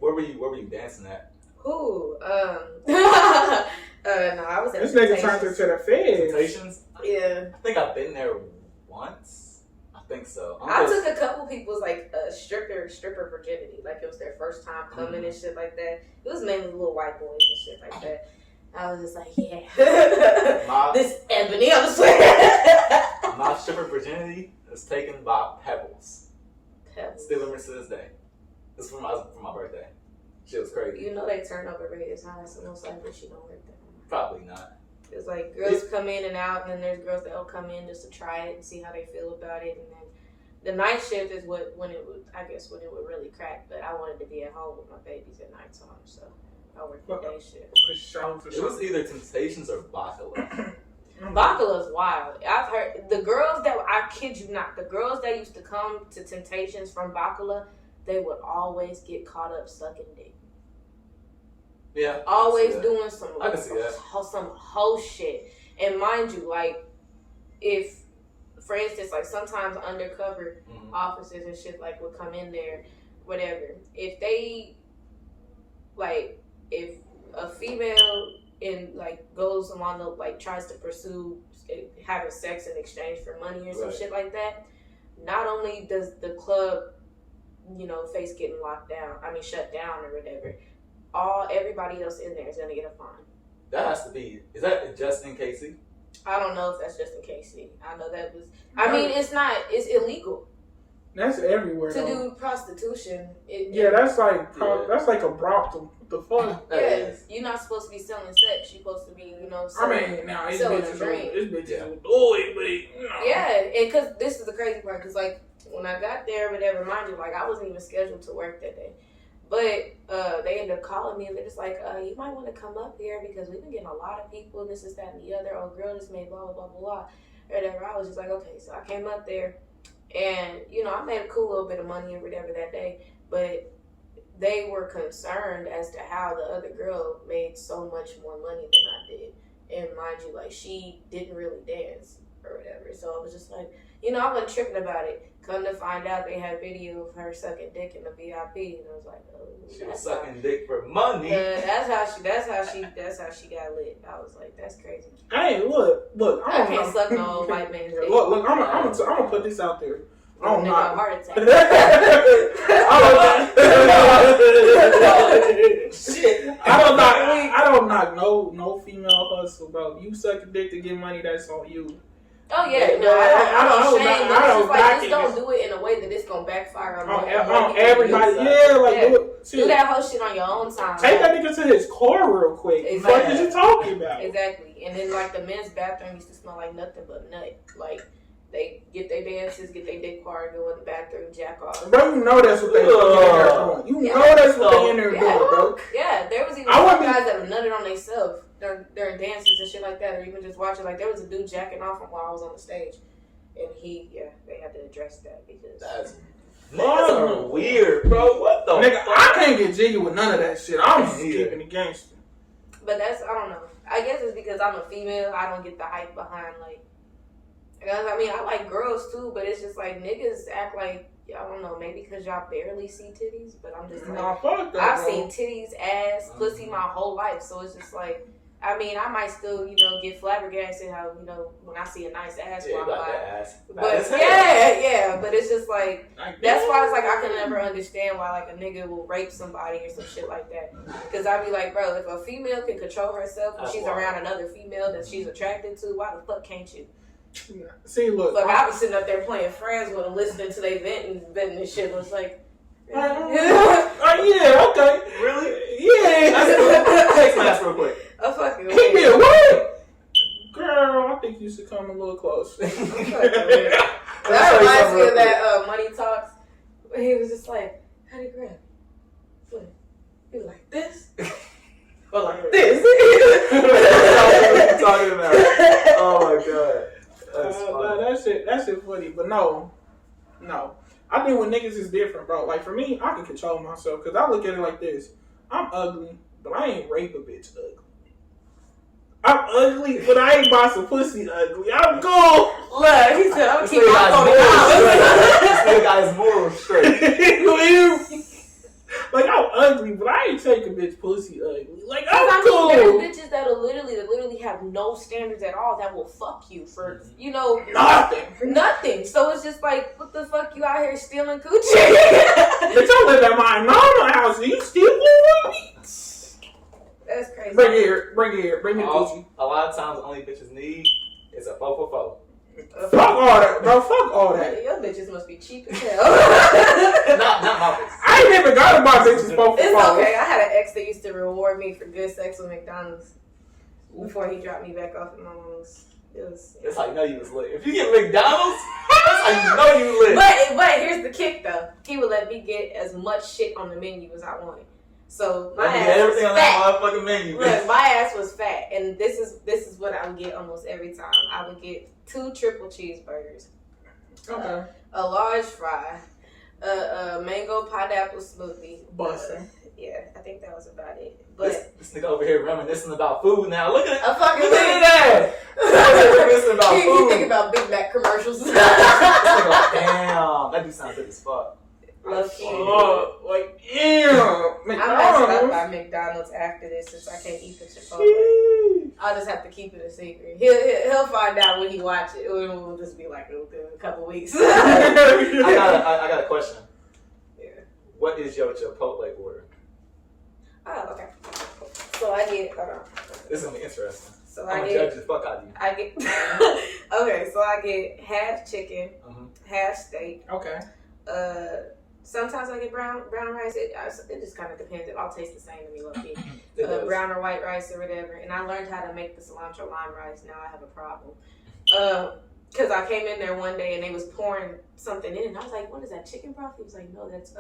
S2: were you dancing at?
S3: Who? No, I was at
S1: this nigga turned into the feds.
S2: Temptations?
S3: Yeah.
S2: I think I've been there once. I think so.
S3: I took a couple people's like stripper virginity. Like it was their first time coming and shit like that. It was mainly little white boys and shit like that. I was just like, yeah. This ebony, I'm swearing.
S2: My stripper virginity is taken by Pebbles.
S3: Pebbles.
S2: Still remember to this day. This is for my birthday. Shit was crazy.
S3: They turnover rate is high, so most likely she don't work there.
S2: Probably not.
S3: It's like girls come in and out, and then there's girls that'll come in just to try it and see how they feel about it, and then the night shift is when it would really crack. But I wanted to be at home with my babies at nighttime, so I worked the day shift.
S2: It was either Temptations or Bacala.
S3: Bacala's wild. I've heard the girls that, I kid you not, the girls that used to come to Temptations from Bacala, they would always get caught up sucking dick.
S2: Yeah.
S3: Always doing some whole shit. And mind you, like, if, for instance, like sometimes undercover officers and shit like would come in there, whatever. If they, like, if a female goes along the, like, tries to pursue having sex in exchange for money or some shit like that, not only does the club face getting shut down or whatever, everybody else in there is gonna get a fine.
S2: That has to be. Is that just in KC?
S3: I don't know if that's just in KC. I know that was. I mean, it's not. It's illegal.
S1: That's everywhere.
S3: To do prostitution.
S1: That's like a brothel. The fuck?
S3: Yeah, you're not supposed to be selling sex. You're supposed to be,
S1: selling, now it's bitches
S3: dream.
S1: will do it, but
S3: Yeah, and because this is the crazy part. Because when I got there, whatever, mind you, I wasn't even scheduled to work that day. But they ended up calling me and they're just like, you might want to come up here because we've been getting a lot of people and this, that, and the other. Oh, girl just made blah, blah, blah, blah, whatever. I was just like, okay. So I came up there and, I made a cool little bit of money or whatever that day. But they were concerned as to how the other girl made so much more money than I did. And mind you, she didn't really dance or whatever. So I was just like, I wasn't tripping about it. Come to find out, they had video of her sucking dick in the VIP, and I was like, "Oh,
S2: she was sucking dick for money."
S3: That's how she got lit. I was like, "That's crazy."
S1: Hey, look!
S3: I can't suck no old white man's dick.
S1: Look! I'm gonna put this out there. I don't knock.
S3: Heart attack.
S1: Shit! I don't knock no female hustle, bro. You suck dick to get money, that's on you.
S3: Oh yeah, no, I don't shame, but it's just just don't do it in a way that it's gonna backfire on
S1: everybody.
S3: Do that whole shit on your own time.
S1: Take that nigga to his car real quick. Exactly. What is you talking about?
S3: Exactly. And then the men's bathroom used to smell like nothing but nut. They get their dances, get their dick hard, go in the bathroom, jack off.
S1: Bro, you know that's what they doing. You know that's what they in there doing, bro.
S3: Yeah, there was even some guys that were nutted on themselves during dances and shit like that, or even just watching. There was a dude jacking off while I was on the stage, and they had to address that because
S2: that's weird, bro. What the
S1: nigga? I can't get jiggy with none of that shit. I'm just keeping it gangster.
S3: But I don't know. I guess it's because I'm a female. I don't get the hype behind I like girls too, but it's just niggas act like, I don't know, maybe because y'all barely see titties, but I'm just I've seen titties, ass, pussy my whole life, so it's just I might still, get flabbergasted how, when I see a nice ass walk by. But but it's just that's why it's I can never understand why a nigga will rape somebody or some shit like that. Because I'd be like, bro, if a female can control herself when she's around another female that she's attracted to, why the fuck can't you?
S1: See, look.
S3: I be sitting up there playing friends with them, listening to they venting and shit. Was
S1: okay.
S2: Really?
S1: Yeah.
S2: Text mask real quick.
S3: A fucking
S1: he did what? Girl, I think you should come a little closer.
S3: That reminds me of that Money Talks. Where he was just like, how do you grab? What? He was like this.
S2: Or like this. What are you talking about? Oh my god.
S1: That shit funny, but no. I think when niggas is different, bro. For me, I can control myself because I look at it like this: I'm ugly, but I ain't rape a bitch ugly. I'm ugly, but I ain't buy some pussy ugly. I'm cool.
S3: Look, he said, I'm keeping my
S2: This guy's moral straight.
S1: I'm ugly, but I ain't take a bitch pussy ugly. I'm cool.
S3: There's bitches that'll literally have no standards at all that will fuck you for, nothing. So it's just what the fuck you out here stealing coochie?
S1: Bitch, I live at my mama's house. Are you stealing with me?
S3: That's crazy.
S1: Bring it here. Bring me the coochie.
S2: A lot of times, only bitches need is a 444.
S1: Fuck all that, bro. Fuck all that.
S3: Your bitches must be cheap as hell.
S2: not my bitches.
S1: I ain't even got about bitches 444.
S3: It's okay. I had an ex that used to reward me for good sex with McDonald's before he dropped me back off at my mom's.
S2: That's how you know you was lit. If you get McDonald's, that's how you know you lit.
S3: But here's the kick though. He would let me get as much shit on the menu as I wanted. So my ass
S2: everything
S3: was
S2: on
S3: fat.
S2: that motherfucking menu.
S3: Look, my ass was fat, and this is what I would get almost every time. I would get 2 triple cheeseburgers, a large fry, a mango pineapple smoothie.
S1: Bussin'.
S3: Yeah, I think that was about it. But
S2: this nigga over here reminiscing about food now. Look at it.
S3: A fucking
S2: look at that. Reminiscing about food.
S3: You think about Big Mac commercials.
S2: Damn, that do sound good as fuck.
S3: Love key.
S1: Damn.
S3: I'm messed up by McDonald's after this since I can't eat the Chipotle. I'll just have to keep it a secret. He'll find out when he watch it. We'll just be like, in a couple weeks.
S2: I got a question.
S3: Yeah.
S2: What is your Chipotle order?
S3: Oh, okay. So I get, hold on.
S2: This is gonna be interesting.
S3: So
S2: I'm gonna judge the fuck out of you.
S3: I get, okay, so I get half chicken, half steak.
S1: Okay.
S3: Sometimes I get brown rice. It just kind of depends. It all tastes the same to me, low-key. Brown or white rice or whatever. And I learned how to make the cilantro lime rice. Now I have a problem. Because I came in there one day and they was pouring something in. And I was like, what is that, chicken broth? He was like, no, that's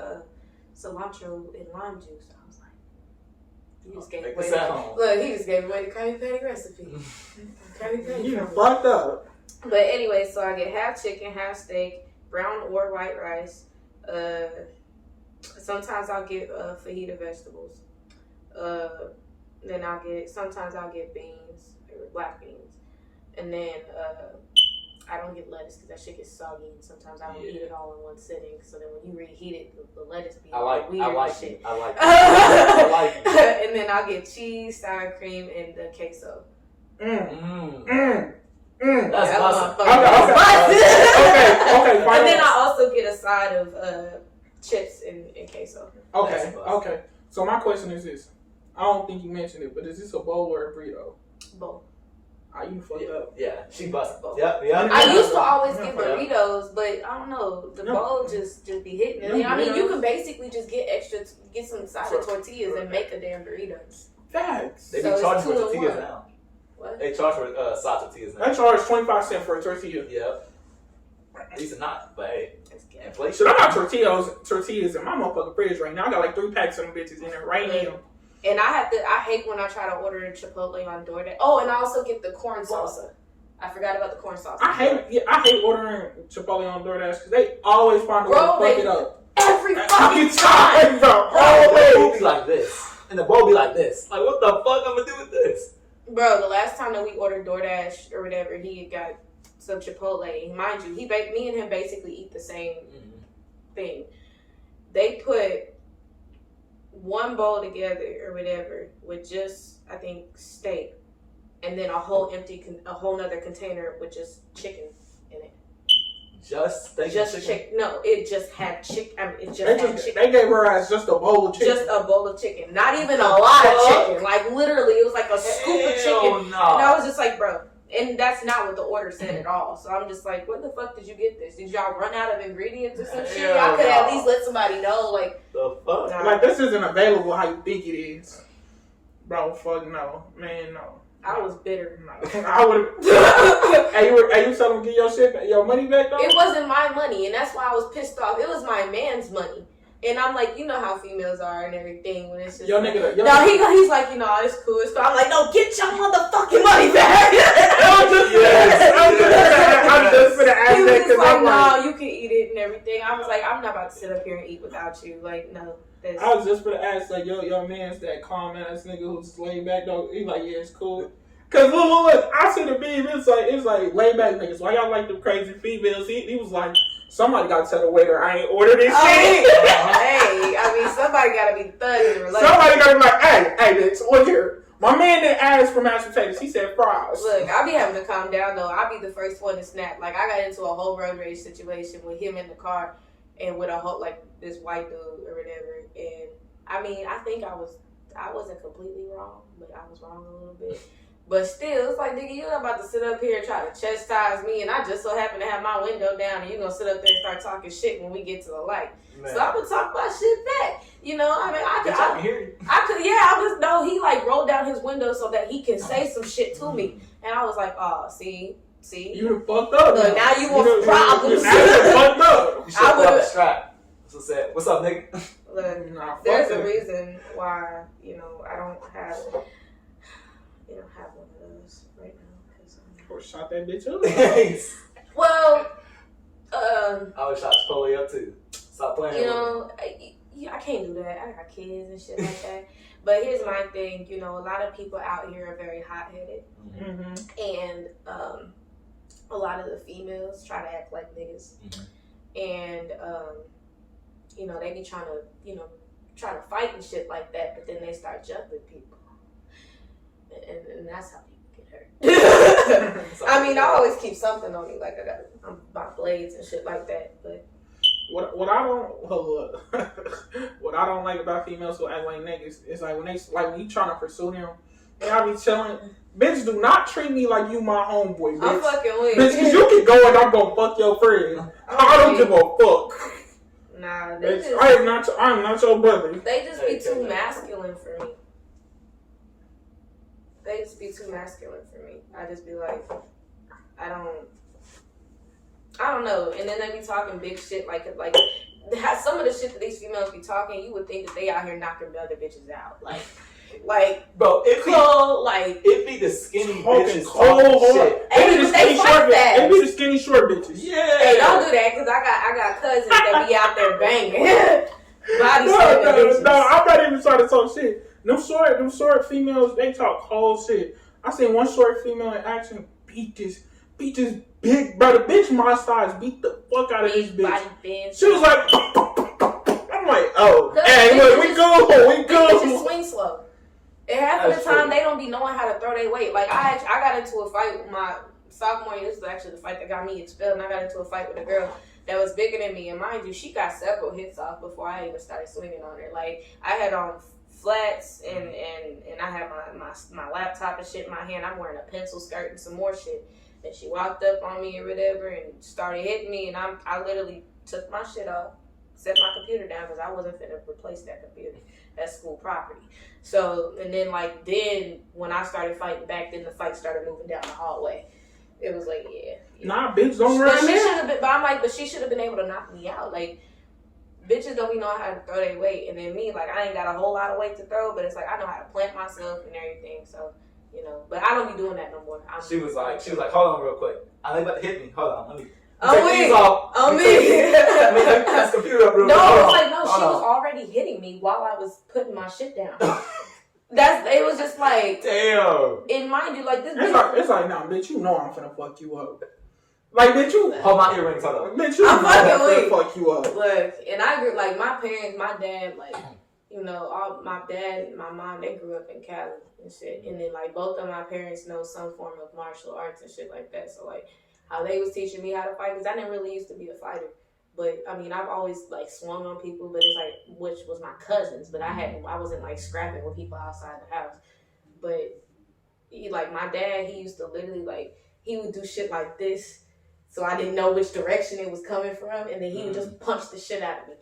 S3: cilantro and lime juice. I was like, he just gave away he just gave away the Krabby Patty recipe. Krabby Patty.
S1: You fucked up.
S3: But anyway, so I get half chicken, half steak, brown or white rice. Sometimes I'll get fajita vegetables. Then sometimes I'll get beans, or black beans. And then I don't get lettuce because that shit gets soggy. And sometimes I don't eat it all in one sitting. So then when you reheat it, the lettuce be weird. I like it. And then I'll get cheese, sour cream, and the queso.
S2: That's awesome.
S1: Okay.
S3: And then I also get a side of chips and queso.
S1: Okay. So my question is this. I don't think you mentioned it, but is this a bowl or a burrito?
S3: Bowl.
S2: You fucked up. Yeah, she busted both. Yep.
S3: I used to always get burritos, but I don't know. The bowl just be hitting it. I mean, you can basically just get some side of tortillas and make a damn burrito.
S1: Facts.
S2: They be charging for tortillas now. What? They charge for side tortillas now.
S1: They charge 25 cents for a tortilla.
S2: Yep. These are not, but hey. Inflation.
S1: So I got tortillas in my motherfucking fridge right now. I got like 3 packs of them bitches in there right now.
S3: And I hate when I try to order Chipotle on DoorDash. Oh, and I also get the corn salsa. I forgot about the corn salsa.
S1: I hate ordering Chipotle on DoorDash because they always find a way to fuck it up.
S3: Every fucking time,
S1: bro.
S2: The bowl be like this, and the bowl be like this. Like, what the fuck I'm gonna do with this?
S3: Bro, the last time that we ordered DoorDash or whatever, he had got some Chipotle. Mind you, me and him basically eat the same thing. They put one bowl together or whatever with just, I think, steak, and then a whole nother container with just chicken in it.
S2: Just steak?
S3: Just chicken? No, it just had chicken. I mean, chicken.
S1: They gave her ass just a bowl of chicken.
S3: Just a bowl of chicken. Not even a lot of chicken. Like, literally, it was like a scoop of chicken.
S2: No.
S3: And I was just like, bro. And that's not what the order said at all. So I'm just like, where the fuck did you get this? Did y'all run out of ingredients or some shit? Y'all could at least let somebody know, like,
S2: the fuck?
S3: Nah.
S1: Like, this isn't available how you think it is. Bro, fuck no. Man, no.
S3: I was bitter.
S1: No. I would have. Hey, you tell them to get your money back though?
S3: It wasn't my money, and that's why I was pissed off. It was my man's money. And I'm like, you know how females are and everything when it's just he's like, you know, it's cool. So I'm like, no, get your motherfucking money back.
S1: I'm just gonna ask
S3: he
S1: that
S3: was
S1: because
S3: like, no, you can eat it and everything. I was like, I'm not about to sit up here and eat without you. Like, no.
S1: I was just gonna ask, like, your man's that calm ass nigga who's laid back though. He's like, yeah, it's cool. Cause look, I see the beam. It's like laid back niggas. Why y'all like them crazy females? He was like, somebody got to tell the waiter I ain't ordered this shit.
S3: Hey, I mean, somebody gotta be thugging in relationship.
S1: Somebody gotta be like, hey, bitch, look here. My man didn't ask for mashed potatoes. He said fries.
S3: Look, I be having to calm down though. I be the first one to snap. Like, I got into a whole road rage situation with him in the car and with a whole, like, this white dude or whatever. And I mean, I think I wasn't completely wrong, but I was wrong a little bit. But still, it's like, nigga, you're not about to sit up here and try to chastise me, and I just so happen to have my window down, and you're going to sit up there and start talking shit when we get to the light. Man. So I'm going to talk my shit back. You know, I mean, I could hear you. I just know he, like, rolled down his window so that he can say some shit to me. And I was like, oh, see?
S1: You done fucked up.
S3: Look, now you want problems.
S1: You done fucked up.
S2: You should have brought the strap. That's what's that. What's up, nigga?
S3: Look, there's a reason why, you know, I don't have one of those right now.
S1: Or shot that bitch up.
S3: Well,
S2: I would shot Chipotle up too. Stop playing.
S3: You know, I can't do that. I got kids and shit like that. But here's my thing. You know, a lot of people out here are very hot-headed, and a lot of the females try to act like niggas, and you know, they be trying to fight and shit like that. But then they start jumping people. And that's how people get hurt. I mean, I always keep something on me, like I got my blades and shit like that. But
S1: What I don't what I don't like about females who act like niggas is like when you trying to pursue them, and I be telling bitch, do not treat me like you my homeboy, bitch.
S3: I'm fucking weak.
S1: Bitch, cause you can go and I'm gonna fuck your friend. I don't give a fuck.
S3: Nah,
S1: bitch, I am not your brother.
S3: They just be too masculine for me. They just be too masculine for me. I just be like, I don't know. And then they be talking big shit like some of the shit that these females be talking, you would think that they out here knocking the other bitches out. Like
S2: bro, it be the skinny bitches talking shit.
S1: It be the skinny short bitches.
S2: Yeah.
S3: Hey, don't do that because I got cousins that be out there banging. Bitches.
S1: No, I'm not even trying to talk shit. Them short females, they talk whole shit. I seen one short female in action beat this big brother bitch my size beat the fuck out of this bitch. She was like, I'm like, oh, hey, look, we go.
S3: Bitches swing slow. And half of the time they don't be knowing how to throw their weight. Like I got into a fight with my sophomore year. This was actually the fight that got me expelled. And I got into a fight with a girl that was bigger than me. And mind you, she got several hits off before I even started swinging on her. Like I had on flats and I had my laptop and shit in my hand. I'm wearing a pencil skirt and some more shit. And she walked up on me or whatever and started hitting me. And I literally took my shit off, set my computer down because I wasn't finna replace that computer. That's school property. So, and then when I started fighting back, then the fight started moving down the hallway. It was like, yeah.
S1: Nah, bitch, don't run
S3: there. But she should have been able to knock me out. Like, bitches don't even know how to throw their weight. And then me, like, I ain't got a whole lot of weight to throw, but it's like, I know how to plant myself and everything. So, you know, but I don't be doing that no more.
S2: She was like, hold on real quick. I think about to hit me. Hold on, let me.
S3: On me.
S2: Let me this computer up real quick.
S3: No, it's like, no, she was already hitting me while I was putting my shit down. It was just like,
S2: damn.
S3: And mind you, like this.
S1: It's like, nah, bitch, you know I'm finna fuck you up. Like, bitch, you
S2: hold my earrings. Hold on,
S1: bitch, you know I'm finna fuck you up.
S3: Look, and I grew like my parents, my dad, like, you know, all my dad and my mom, they grew up in Cali and shit, and then like both of my parents know some form of martial arts and shit like that. So like, how they was teaching me how to fight, because I didn't really used to be a fighter. But I mean, I've always like swung on people, but it's like, which was my cousins, but I wasn't like scrapping with people outside the house. But like my dad, he used to literally like, he would do shit like this, so I didn't know which direction it was coming from, and then he would just punch the shit out of me.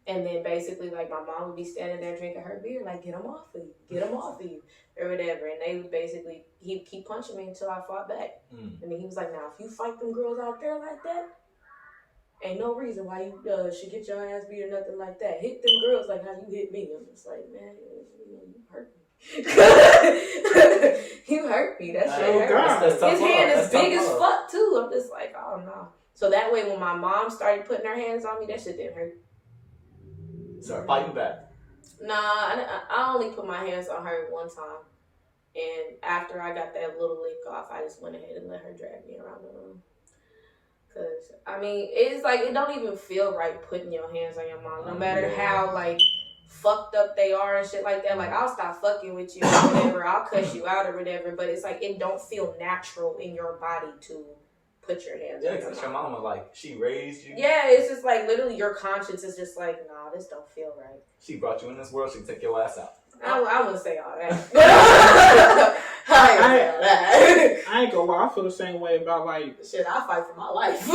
S3: And then basically like my mom would be standing there drinking her beer, like, get him off of you, or whatever. And they would basically, he'd keep punching me until I fought back. And then he was like, now if you fight them girls out there like that, ain't no reason why you should get your ass beat or nothing like that. Hit them girls like how you hit me. I'm just like, man, you hurt me. You hurt me. That shit hurt. His hand is big as fuck too. I'm just like, oh no. So that way when my mom started putting her hands on me, that shit didn't hurt.
S2: Start fighting back.
S3: Nah, I only put my hands on her one time. And after I got that little lick off, I just went ahead and let her drag me around the room. Cause I mean, it's like it don't even feel right putting your hands on your mom, no matter how like fucked up they are and shit like that. Like I'll stop fucking with you or whatever, I'll cuss you out or whatever. But it's like it don't feel natural in your body to put your hands.
S2: Yeah, because your mama like she raised you.
S3: Yeah, it's just like literally your conscience is just like, nah, this don't feel right.
S2: She brought you in this world. She can take your ass out.
S3: I wouldn't say all that.
S1: I ain't gonna lie, I feel the same way about like
S3: shit. I fight for my life.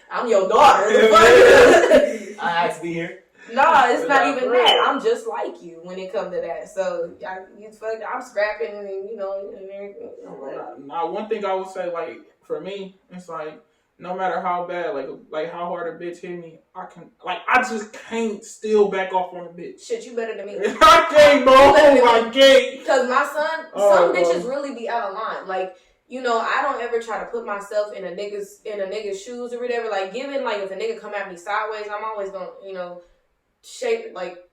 S3: I'm your daughter.
S2: I have to be here.
S3: No, it's not even that. I'm just like you when it comes to that. So I'm scrapping and you know and everything.
S1: Now, one thing I would say, like for me, it's like no matter how bad, like how hard a bitch hit me, I just can't still back off on a bitch.
S3: Shit, you better than me.
S1: I can't, bro. I can't.
S3: Because my son, some bitches really be out of line. Like, you know, I don't ever try to put myself in a nigga's shoes or whatever. Like, given like if a nigga come at me sideways, I'm always gonna, you know,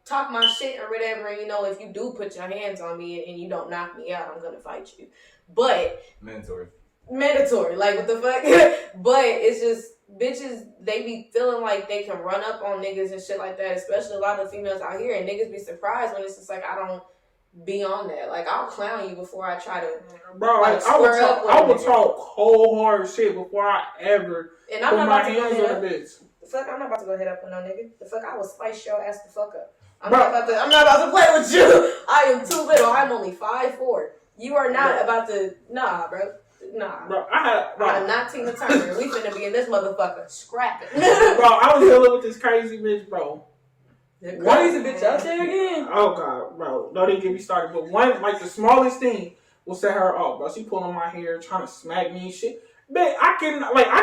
S3: talk my shit or whatever. And you know, if you do put your hands on me and you don't knock me out, I'm gonna fight you. But mandatory, like what the fuck? But it's just bitches, they be feeling like they can run up on niggas and shit like that, especially a lot of females out here, and niggas be surprised when it's just like I don't be on that. Like I'll clown you before I try to
S1: I would talk whole hard shit before I ever
S3: and I'm
S1: put my hands on a bitch.
S3: The fuck, I'm not about to go hit up with no nigga. The fuck, I will spice your ass the fuck up. I'm not about to play with you. I am too little. I'm only 5'4". You are not about to. Nah, bro. Nah. Bro, I'm not Tina Turner. We finna be in this motherfucker scrapping.
S1: Bro, I was dealing with this crazy bitch, bro.
S3: The crazy bitch out there again.
S1: Oh god, bro. Don't even get me started. But one, like the smallest thing will set her off, bro. She pulling my hair, trying to smack me and shit. Bitch, I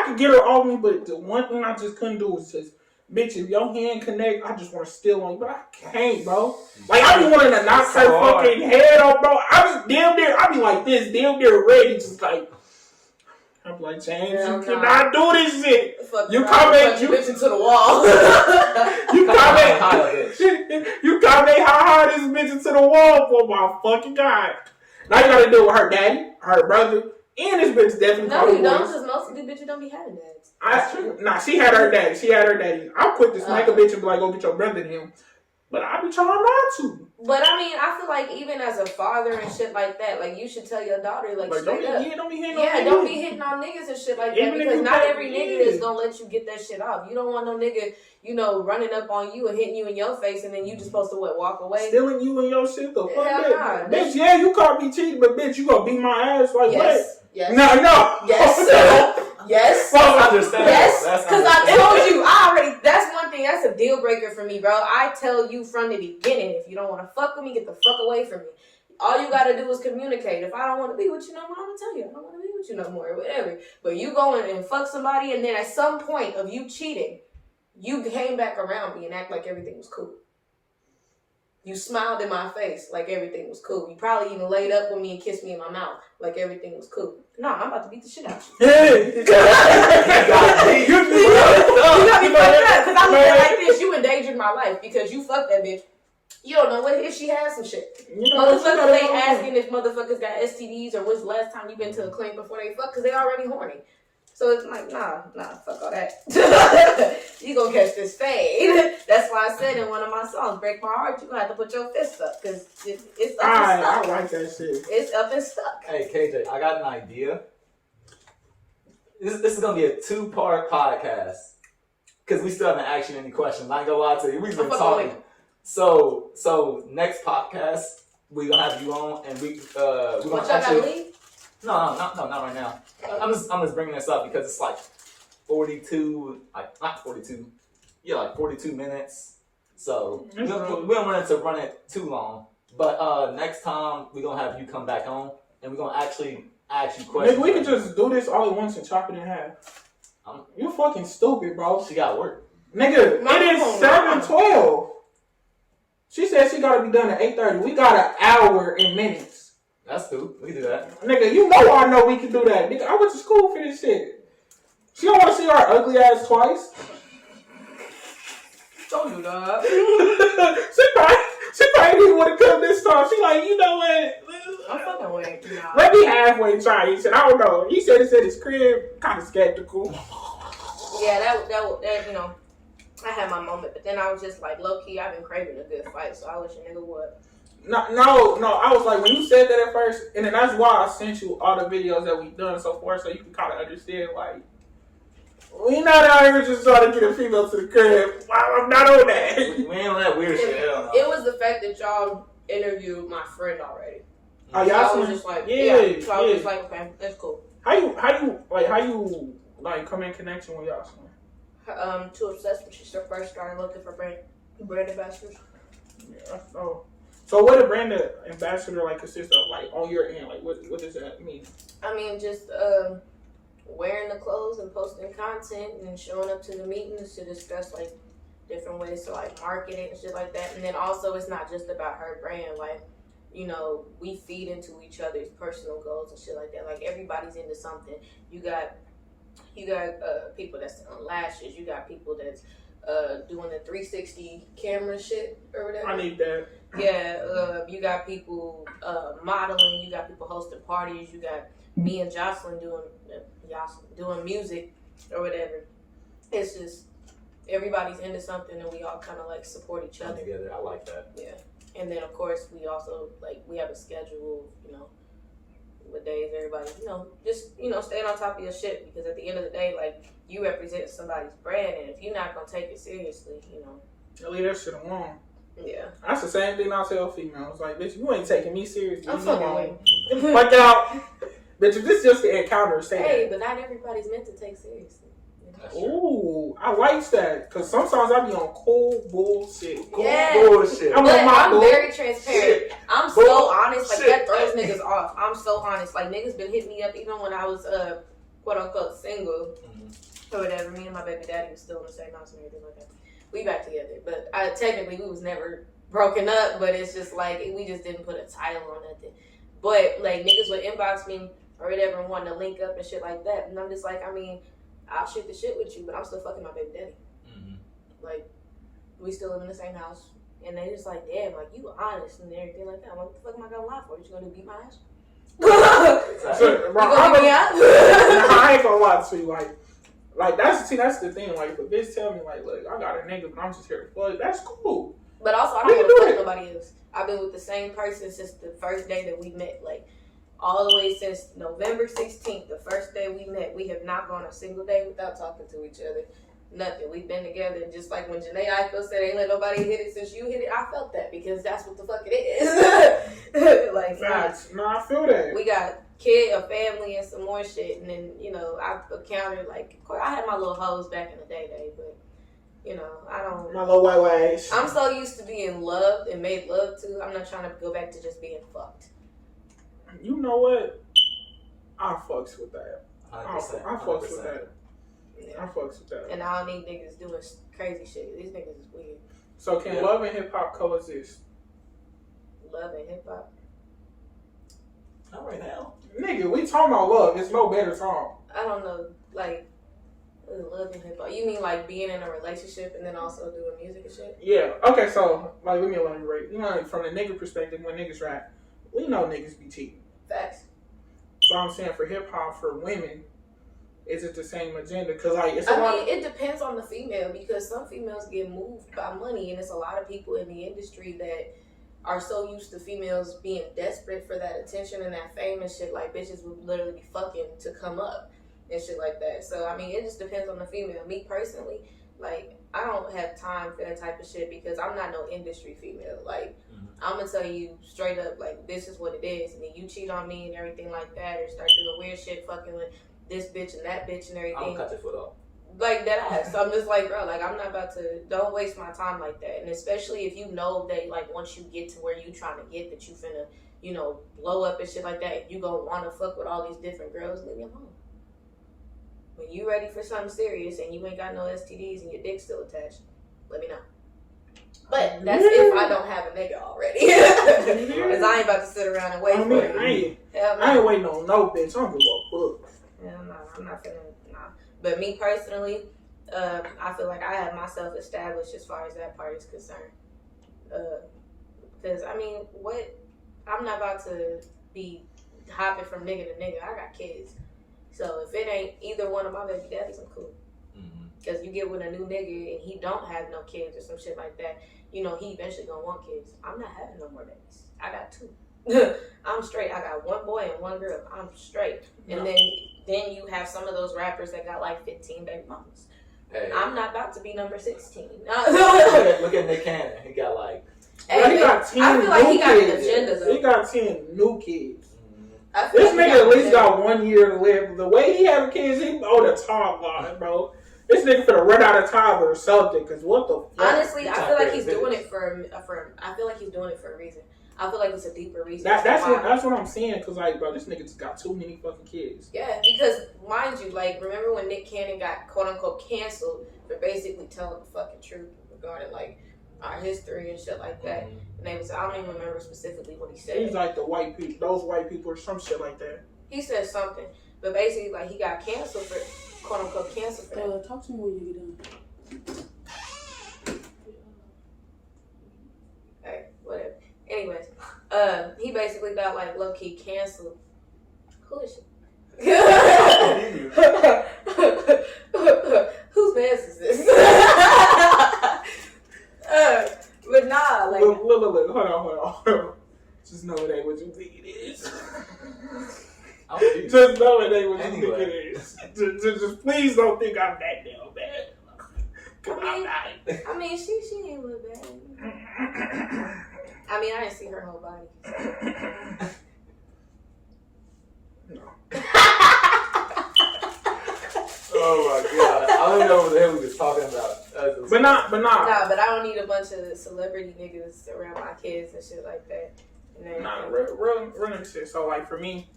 S1: could get her off me, but the one thing I just couldn't do was just, bitch, if your hand connect, I just want to steal on you, but I can't, bro. Like, I be wanting to knock her fucking head off, bro. I be like this, damn near ready, just like, I'm like, James, you cannot do this shit. You comment, you
S3: bitch into the wall.
S1: you comment how hard this bitch into the wall for my fucking God. Now you gotta deal with her daddy, her brother, and this bitch definitely.
S3: No, you don't, because most of these bitches don't be having dads.
S1: That's true. Nah, she had her daddy. I'm quick to smack a bitch and be like, go get your brother to him. But I be trying not to.
S3: But I mean, I feel like even as a father and shit like that, like you should tell your daughter, like straight up.
S1: Don't be hitting
S3: don't be hitting on niggas and shit like that, because not every nigga is gonna let you get that shit off. You don't want no nigga, running up on you and hitting you in your face, and then you just supposed to walk away.
S1: Stealing you and your shit though. Fuck
S3: Hell
S1: that.
S3: Nah.
S1: Bitch, yeah, you caught me cheating, but bitch, you gonna beat my ass like
S3: yes.
S1: what?
S3: Yes.
S1: No.
S3: Yes. Yes.
S2: Understandable.
S3: Yes. Because I told you, that's one thing, that's a deal breaker for me, bro. I tell you from the beginning, if you don't want to fuck with me, get the fuck away from me. All you gotta do is communicate. If I don't want to be with you no more, I'm gonna tell you I don't want to be with you no more, or whatever. But you going and fuck somebody, and then at some point of you cheating, you came back around me and act like everything was cool. You smiled in my face like everything was cool. You probably even laid up with me and kissed me in my mouth like everything was cool. No, I'm about to beat the shit out of you.
S1: You got
S3: me fucked up because I'm looking like this. You endangered my life because you fucked that bitch. You don't know what if she has some shit. Motherfuckers ain't asking if motherfuckers got STDs or when's the last time you been to a clinic before they fuck because they already horny. So it's like, nah, fuck all that. You gonna catch this fade. That's why I said in one of my songs, Break My Heart, you gonna have to put your fists up because it's up and stuck.
S1: I like that shit.
S3: It's up and stuck.
S2: Hey, KJ, I got an idea. This is gonna be a 2-part podcast because we still haven't asked you any questions. I ain't gonna lie to you. We've been talking. So next podcast we gonna have you on and we gonna
S3: actually. Leave?
S2: No, not right now. I'm just bringing this up because it's like 42 minutes. So we don't want it to run it too long. But next time we're gonna have you come back on and we're gonna actually ask you questions.
S1: Nigga, we can just do this all at once and chop it in half. You fucking stupid, bro.
S2: She got work.
S1: Nigga, it is 7:12. She said she gotta be done at 8:30. We got an hour in minutes.
S2: That's cool. We can do that.
S1: Nigga, you know I know we can do that. Nigga, I went to school for this shit. She don't want to see our ugly ass twice.
S3: Don't do that.
S1: she probably didn't want to come this time. She like, you know what?
S3: I'm fucking with you.
S1: Let me halfway try. He said, I don't know. He said it's at his crib. Kind of skeptical.
S3: Yeah, that I had my moment, but then I was just like, low key, I've been craving a good fight, so I wish a nigga would.
S1: No, I was like, when you said that at first, and then that's why I sent you all the videos that we've done so far, so you can kind of understand, like, we not out here just trying to get a female to the crib. I'm not on that.
S2: We ain't on that weird shit.
S3: It was the fact that y'all interviewed my friend already.
S1: Oh,
S3: so
S1: y'all
S3: I was just like, So I was just like, okay, that's cool. How you
S1: come in connection with y'all?
S3: Too Obsessed when she first started looking for brand ambassadors.
S1: Yeah, oh. So what a brand ambassador consist of, on your end? What does that mean?
S3: I mean, just wearing the clothes and posting content and showing up to the meetings to discuss different ways to market it and shit like that. And then also it's not just about her brand. We feed into each other's personal goals and shit like that. Everybody's into something. You got people that's on lashes. You got people that's doing the 360 camera shit or whatever.
S1: I need that.
S3: Yeah, you got people modeling. You got people hosting parties. You got me and Jocelyn doing music or whatever. It's just everybody's into something, and we all kind of support each other
S2: together. I like that.
S3: Yeah, and then of course we also we have a schedule. what days everybody, just, staying on top of your shit, because at the end of the day, like, you represent somebody's brand, and if you're not gonna take it seriously,
S1: leave that shit alone.
S3: Yeah.
S1: That's the same thing I tell females. Like, bitch, you ain't taking me seriously.
S3: I'm fucking
S1: fuck out. Bitch, if this is just the encounter, say
S3: Hey,
S1: that.
S3: but not everybody's meant to take seriously.
S1: Ooh, I like that. Because sometimes I be on cool bullshit.
S2: Bullshit.
S3: I'm very transparent. I'm so honest. Like,
S2: Shit.
S3: that throws niggas off. I'm so honest. Like, niggas been hitting me up even when I was, quote unquote, single. Or whatever. Me and my baby daddy was still in the same house and everything like that. We back together. But technically, we was never broken up. But it's just like, we just didn't put a title on nothing. But, like, niggas would inbox me or whatever and want to link up and shit like that. And I'm just like, I mean, I'll shoot the shit with you, but I'm still fucking my baby daddy. Like, we still live in the same house. And they just like, damn, like, you honest and everything like that. I'm like, what the fuck am I gonna lie for? You gonna beat my ass?
S1: So, bro, I ain't gonna lie to you. Like that's the thing. Like, if a bitch tell me, like, look, I got a nigga, but I'm just here to fuck, that's cool.
S3: But also, I don't want to fuck nobody else. I've been with the same person since the first day that we met. Like, all the way since November 16th, the first day we met. We have not gone a single day without talking to each other. Nothing. We've been together. Just like when Janae Aiko said, ain't let nobody hit it since you hit it, I felt that, because that's what the fuck it is. Like,
S1: facts. No, I feel that.
S3: We got a family, and some more shit. And then, I've encountered, like, of course, I had my little hoes back in the day, but, I don't.
S1: My little white ways.
S3: I'm so used to being loved and made love to. I'm not trying to go back to just being fucked.
S1: You know what? I fucks with that.
S2: 100%.
S1: I fucks with that.
S3: Yeah.
S1: I fucks with that.
S3: And I don't need niggas doing crazy shit. These niggas is weird.
S1: So can love and hip hop coexist?
S3: Love and hip hop?
S2: Not right now.
S1: Nigga, we talking about love. It's no better song.
S3: I don't know. Like, love and hip hop. You mean like being in a relationship and then also doing music and shit?
S1: Yeah. Okay, so like, let me elaborate. Like, from the nigga perspective, when niggas rap, we know niggas be cheating.
S3: Facts.
S1: So I'm saying, for hip hop, for women, is it the same agenda? Because like,
S3: it depends on the female, because some females get moved by money, and it's a lot of people in the industry that are so used to females being desperate for that attention and that fame and shit. Like, bitches would literally be fucking to come up and shit like that. So I mean, it just depends on the female. Me personally, like, I don't have time for that type of shit, because I'm not no industry female. Like, I'm gonna tell you straight up, like, this is what it is. And then you cheat on me and everything like that, or start doing weird shit, fucking with this bitch and that bitch and everything.
S2: I'll cut your foot off.
S3: Like, that ass. So I'm just like, bro, like, I'm not about to, don't waste my time like that. And especially if you know that, like, once you get to where you trying to get, that you finna, blow up and shit like that, if you gonna wanna fuck with all these different girls, leave me alone. When you ready for something serious and you ain't got no STDs and your dick's still attached, let me know. But that's if I don't have a nigga already. Because I ain't about to sit around and wait for it.
S1: I ain't waiting on no bitch. I don't give a fuck.
S3: Yeah, no, I'm not finna, nah. But me personally, I feel like I have myself established as far as that part is concerned. Because, I mean, I'm not about to be hopping from nigga to nigga. I got kids. So if it ain't either one of my baby daddies, I'm cool. Because you get with a new nigga and he don't have no kids or some shit like that, he eventually gonna want kids. I'm not having no more babies. I got 2. I'm straight. I got 1 boy and 1 girl. I'm straight. And then you have some of those rappers that got like 15 baby mamas. Hey. I'm not about to be number 16.
S2: Look at Nick Cannon. He got like...
S1: Hey, he got 10
S3: I feel like he got
S1: kids.
S3: an agenda though.
S1: He got 10 new kids. This nigga at least got 1 year to live. The way he having kids, he on the top line, bro. This nigga finna run out of time or something. Cause what the fuck?
S3: Honestly, I feel like he's doing it for. I feel like he's doing it for a reason. I feel like it's a deeper reason.
S1: That's what I'm saying. Cause like, bro, this nigga just got too many fucking kids.
S3: Yeah, because mind you, like, remember when Nick Cannon got quote unquote canceled for basically telling the fucking truth regarding like our history and shit like that. And they was, I don't even remember specifically what he said.
S1: He's like the white people, those white people or some shit like that.
S3: He said something, but basically like he got canceled for quote unquote canceled for that.
S4: Talk to me when you get done.
S3: Hey, whatever. Anyways, he basically got like low key canceled. Who is she? Whose mess is this? But nah, like
S1: look, hold on. Just know it ain't what you think it is. Just know it ain't what you
S2: Anyway.
S1: think it is. Just please don't think I'm that damn bad.
S3: I mean, she ain't look bad. I mean, I didn't see her whole body.
S1: No.
S2: Oh my god! I don't even know what the hell we was talking about.
S1: But
S3: Nah, but I don't need a bunch of celebrity niggas around my kids and shit like that. And then,
S1: Nah, real shit. So like for me,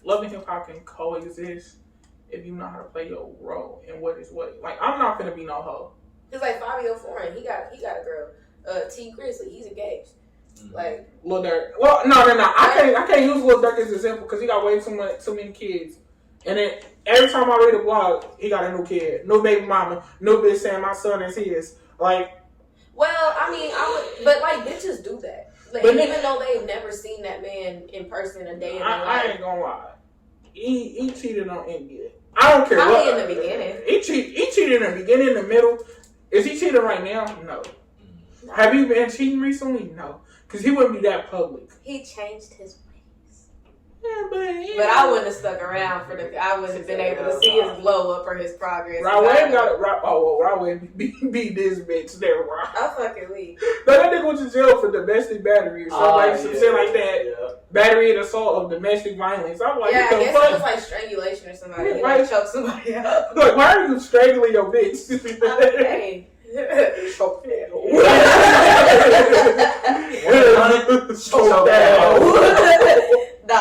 S1: love and hip hop can coexist if you know how to play your role and what is what. Like I'm not gonna be no hoe.
S3: It's like Fabio Foreign. He got a girl. T Grizzly. He's engaged. Like
S1: Lil Durk. Well, no. I can't use Lil Durk as an example because he got way too many kids. And then every time I read a blog, he got a new kid, new baby mama, new bitch saying my son is his. Like,
S3: well, I mean, but like bitches do that. Like,
S1: but
S3: even though they've never seen that man in person a day in their life.
S1: I ain't gonna lie. He cheated on India. I don't care
S3: Probably
S1: what.
S3: in the beginning.
S1: He cheated in the beginning, in the middle. Is he cheating right now? No. Have you been cheating recently? No. Because he wouldn't be that public.
S3: He changed his ways.
S1: Yeah,
S3: but I wouldn't have stuck around for the. I wouldn't have been able to see his glow up or his progress.
S1: Rod be this bitch there, Rod.
S3: I'm fucking weak.
S1: No, that nigga went to jail for domestic battery or some shit like that.
S2: Yeah.
S1: Battery and assault of domestic violence. I'm like,
S3: yeah, I guess
S1: fuck?
S3: it was like strangulation or somebody.
S1: Yeah,
S3: He
S1: right.
S3: like choked somebody up.
S1: Like, why are you strangling your bitch?
S3: Okay.
S1: Choke that hoe.
S2: Choke that hoe.
S3: Nah,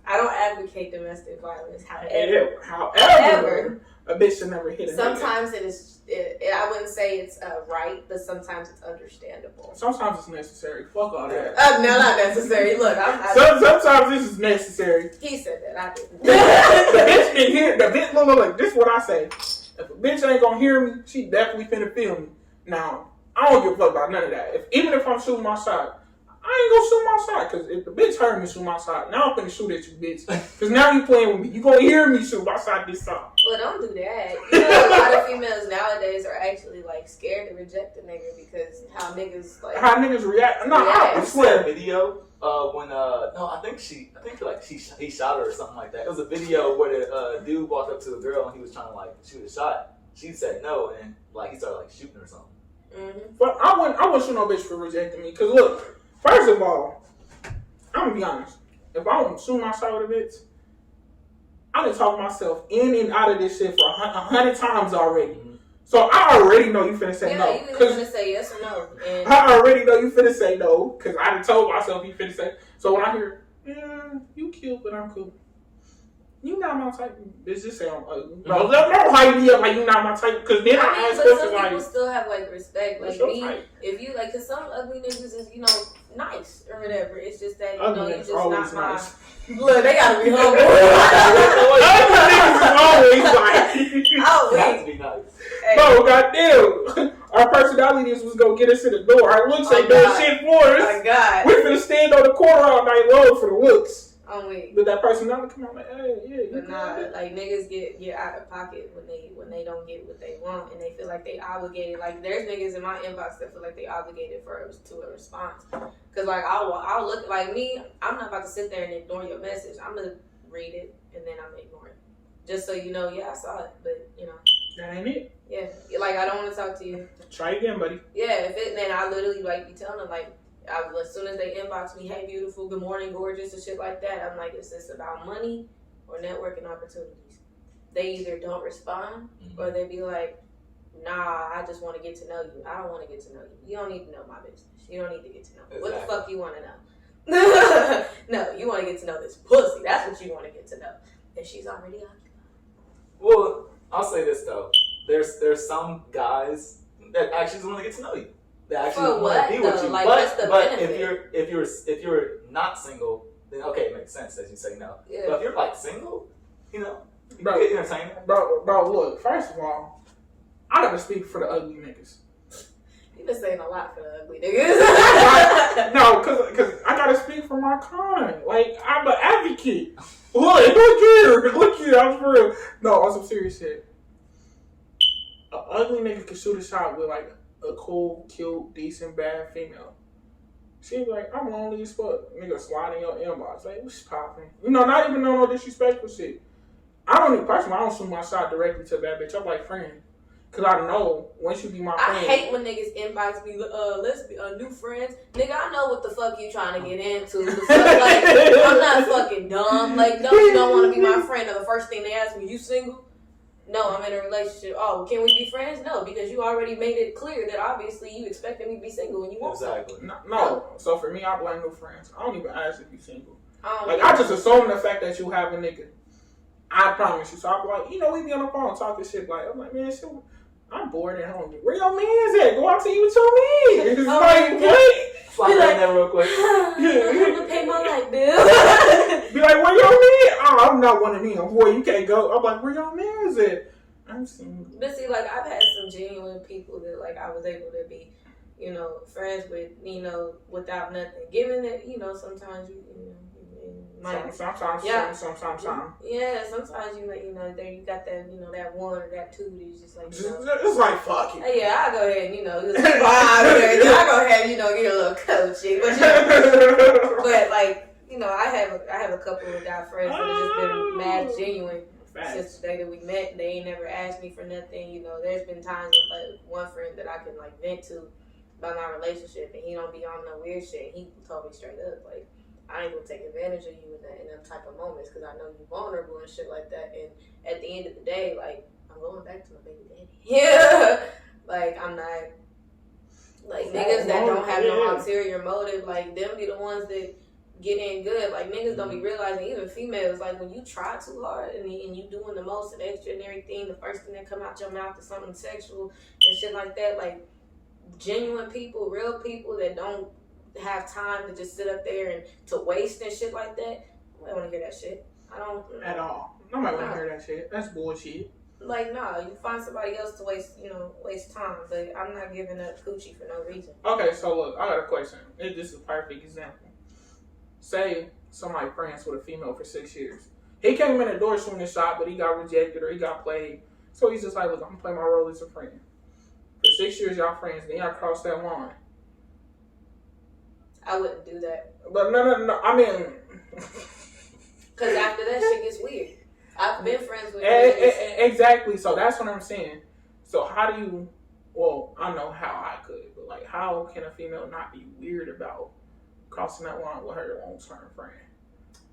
S3: I don't advocate domestic violence.
S1: However, a bitch should never hit a nigga.
S3: Sometimes it is. I wouldn't say it's right, but sometimes it's understandable.
S1: Sometimes it's necessary. Fuck all that.
S3: No, not necessary. Look,
S1: sometimes this is necessary.
S3: He said that. I didn't.
S1: the bitch can hear. The bitch. Look. This is what I say. If a bitch ain't gonna hear me, she definitely finna feel me. Now, I don't give a fuck about none of that. Even if I'm shooting my shot, I ain't gonna shoot my shot. Because if the bitch heard me shoot my shot, now I'm finna shoot at you, bitch. Because now you playing with me. You gonna hear me shoot my shot this time.
S3: Well, don't do that. You know, a lot of females nowadays are actually like scared to reject a nigga because how niggas
S1: react. No,
S3: react.
S1: I swear.
S2: Video when he shot her or something like that. It was a video where the dude walked up to a girl and he was trying to like shoot a shot. She said no and like he started like shooting or something.
S3: Mm-hmm.
S1: But I wouldn't shoot no bitch for rejecting me. Cause look, first of all, I'm gonna be honest. If I don't shoot my shot with a bitch, I done talked myself in and out of this shit for 100 times already. Mm-hmm. So I already know you finna say no.
S3: Yeah, you finna say yes or no. And
S1: I already know you finna say no, cause I done told myself you finna say. So when I hear, you cute, but I'm cool. You not my type. Bitch, just say I'm ugly. No, don't hype me up like you not my type, cause then I ask questions like.
S3: People still have like respect. Like me,
S1: type?
S3: if you like, cause some ugly niggas is nice or whatever. It's just that
S1: Ugly
S3: you
S1: niggas
S3: just
S1: always
S3: not
S1: nice.
S3: Look, they gotta be humble.
S1: Ugly niggas is always like.
S2: You have to be nice.
S3: Hey.
S1: No, goddamn. Our personalities was gonna get us in the door. Our looks ain't doing shit for us.
S3: Oh my God.
S1: We finna stand on the corner all night long for the looks.
S3: I'm weak.
S1: But that personality come on like, hey, yeah.
S3: But nah, like niggas get out of pocket when they don't get what they want and they feel like they obligated. Like there's niggas in my inbox that feel like they obligated to a response. Cause like I'll look like me. I'm not about to sit there and ignore your message. I'm gonna read it and then I'm gonna ignore it. Just so you know, yeah, I saw it, but
S1: That ain't it.
S3: Yeah, like I don't want to talk to you.
S1: Try again, buddy.
S3: Yeah, then I literally like be telling them like. As soon as they inbox me, hey, beautiful, good morning, gorgeous, and shit like that, I'm like, is this about money or networking opportunities? They either don't respond or they be like, nah, I just want to get to know you. I don't want to get to know you. You don't need to know my business. You don't need to get to know me. What the fuck you want to know? No, you want to get to know this pussy. That's what you want to get to know. And she's already occupied.
S2: Well, I'll say this though. There's some guys that actually want to get to know you. That actually want to be with you.
S3: Like,
S2: but if you're not single, then okay, it makes sense that you say no.
S3: Yeah.
S2: But if you're like single, you
S1: Bro,
S2: get entertainment.
S1: Bro, look, first of all, I gotta speak for the ugly niggas.
S3: You've been saying a lot for the ugly niggas.
S1: No, cause I gotta speak for my kind. Like, I'm an advocate. Look here, I'm for real. No, on some serious shit. An ugly nigga can shoot a shot with like a cool, cute, decent, bad female. She like, I'm lonely as fuck. Nigga slide in your inbox. Like, what's popping? You know, not even no disrespectful shit. I don't even personally, I don't shoot my shot directly to that bitch. I'm like, friend. Cause I know once you be my friend.
S3: I hate when niggas inbox me, let's be new friends. Nigga, I know what the fuck you trying to get into. The fuck, like, I'm not fucking dumb. Like, no, you don't want to be my friend. And the first thing they ask me, you single? No, I'm in a relationship. Oh, can we be friends? No, because you already made it clear that obviously you expected me to be single and you want
S2: Exactly.
S1: No. So for me, I blame new friends. I don't even ask if you single. I just assume the fact that you have a nigga. I promise you. So I'm like, you know, we be on the phone talking shit. Like, I'm like, man, shit. I'm bored at home. Where your man's at? Go out to eat with your man. It's like, what?
S2: Slide in there real quick.
S3: I'm gonna pay my light bill.
S1: Be like, where your man? Oh, I'm not one of them. Boy, you can't go. I'm like, where your man's at? I'm single.
S3: But see, like, I've had some genuine people that, like, I was able to be, you know, friends with, you know, without nothing. Given that, you know, sometimes you know,
S1: Sometimes.
S3: Yeah,
S1: sometimes.
S3: you know, there you got that, you know, that one or that two that's just like, you know.
S1: It's like, fuck it.
S3: Yeah, I'll go ahead and, you know, just I'll go ahead and, you know, get a little coaching. But, you know, but like, you know, I have a couple of guy friends that have just been mad genuine since the day that we met. They ain't never asked me for nothing. You know, there's been times with like one friend that I can like vent to about my relationship, and he don't be on no weird shit. He told me straight up, like, I ain't gonna take advantage of you in them type of moments because I know you vulnerable and shit like that. And at the end of the day, like, I'm going back to my baby daddy. Yeah, like, I'm not like niggas that don't have no ulterior motive. Like, them be the ones that get in good. Like, niggas don't be realizing, even females, like, when you try too hard and you doing the most and extra and everything, the first thing that come out your mouth is something sexual and shit like that. Like, genuine people, real people that don't have time to just sit up there and to waste and shit like that. I don't want to hear that shit. I don't
S1: at all. Nobody want to hear that shit. That's bullshit.
S3: Like, nah, you find somebody else to waste time. But I'm not giving up coochie for no reason.
S1: Okay, so look, I got a question. This is a perfect example. Say somebody friends with a female for 6 years. He came in the door shooting a shot, but he got rejected or he got played. So he's just like, look, I'm gonna play my role as a friend. For 6 years, y'all friends, then y'all cross that line.
S3: I wouldn't do that.
S1: But no. I mean,
S3: because after that shit gets weird. I've been friends with
S1: exactly. So that's what I'm saying. So how do you? Well, I know how I could, but like, how can a female not be weird about crossing that line with her long-term friend?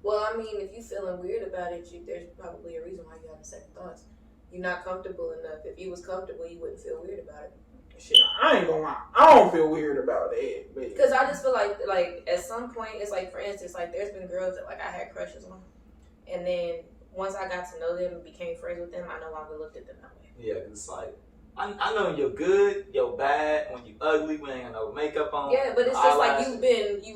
S3: Well, I mean, if you feeling weird about it, there's probably a reason why you having second thoughts. You're not comfortable enough. If you was comfortable, you wouldn't feel weird about it.
S1: Shit, I ain't gonna lie. I don't feel weird about it.
S3: Because I just feel like at some point, it's like, for instance, like, there's been girls that, like, I had crushes on. And then once I got to know them and became friends with them, I no longer looked at them that way.
S2: Yeah, it's like, I know you're good, you're bad, when you ugly, when you ain't got no makeup on.
S3: Yeah, but it's just like you've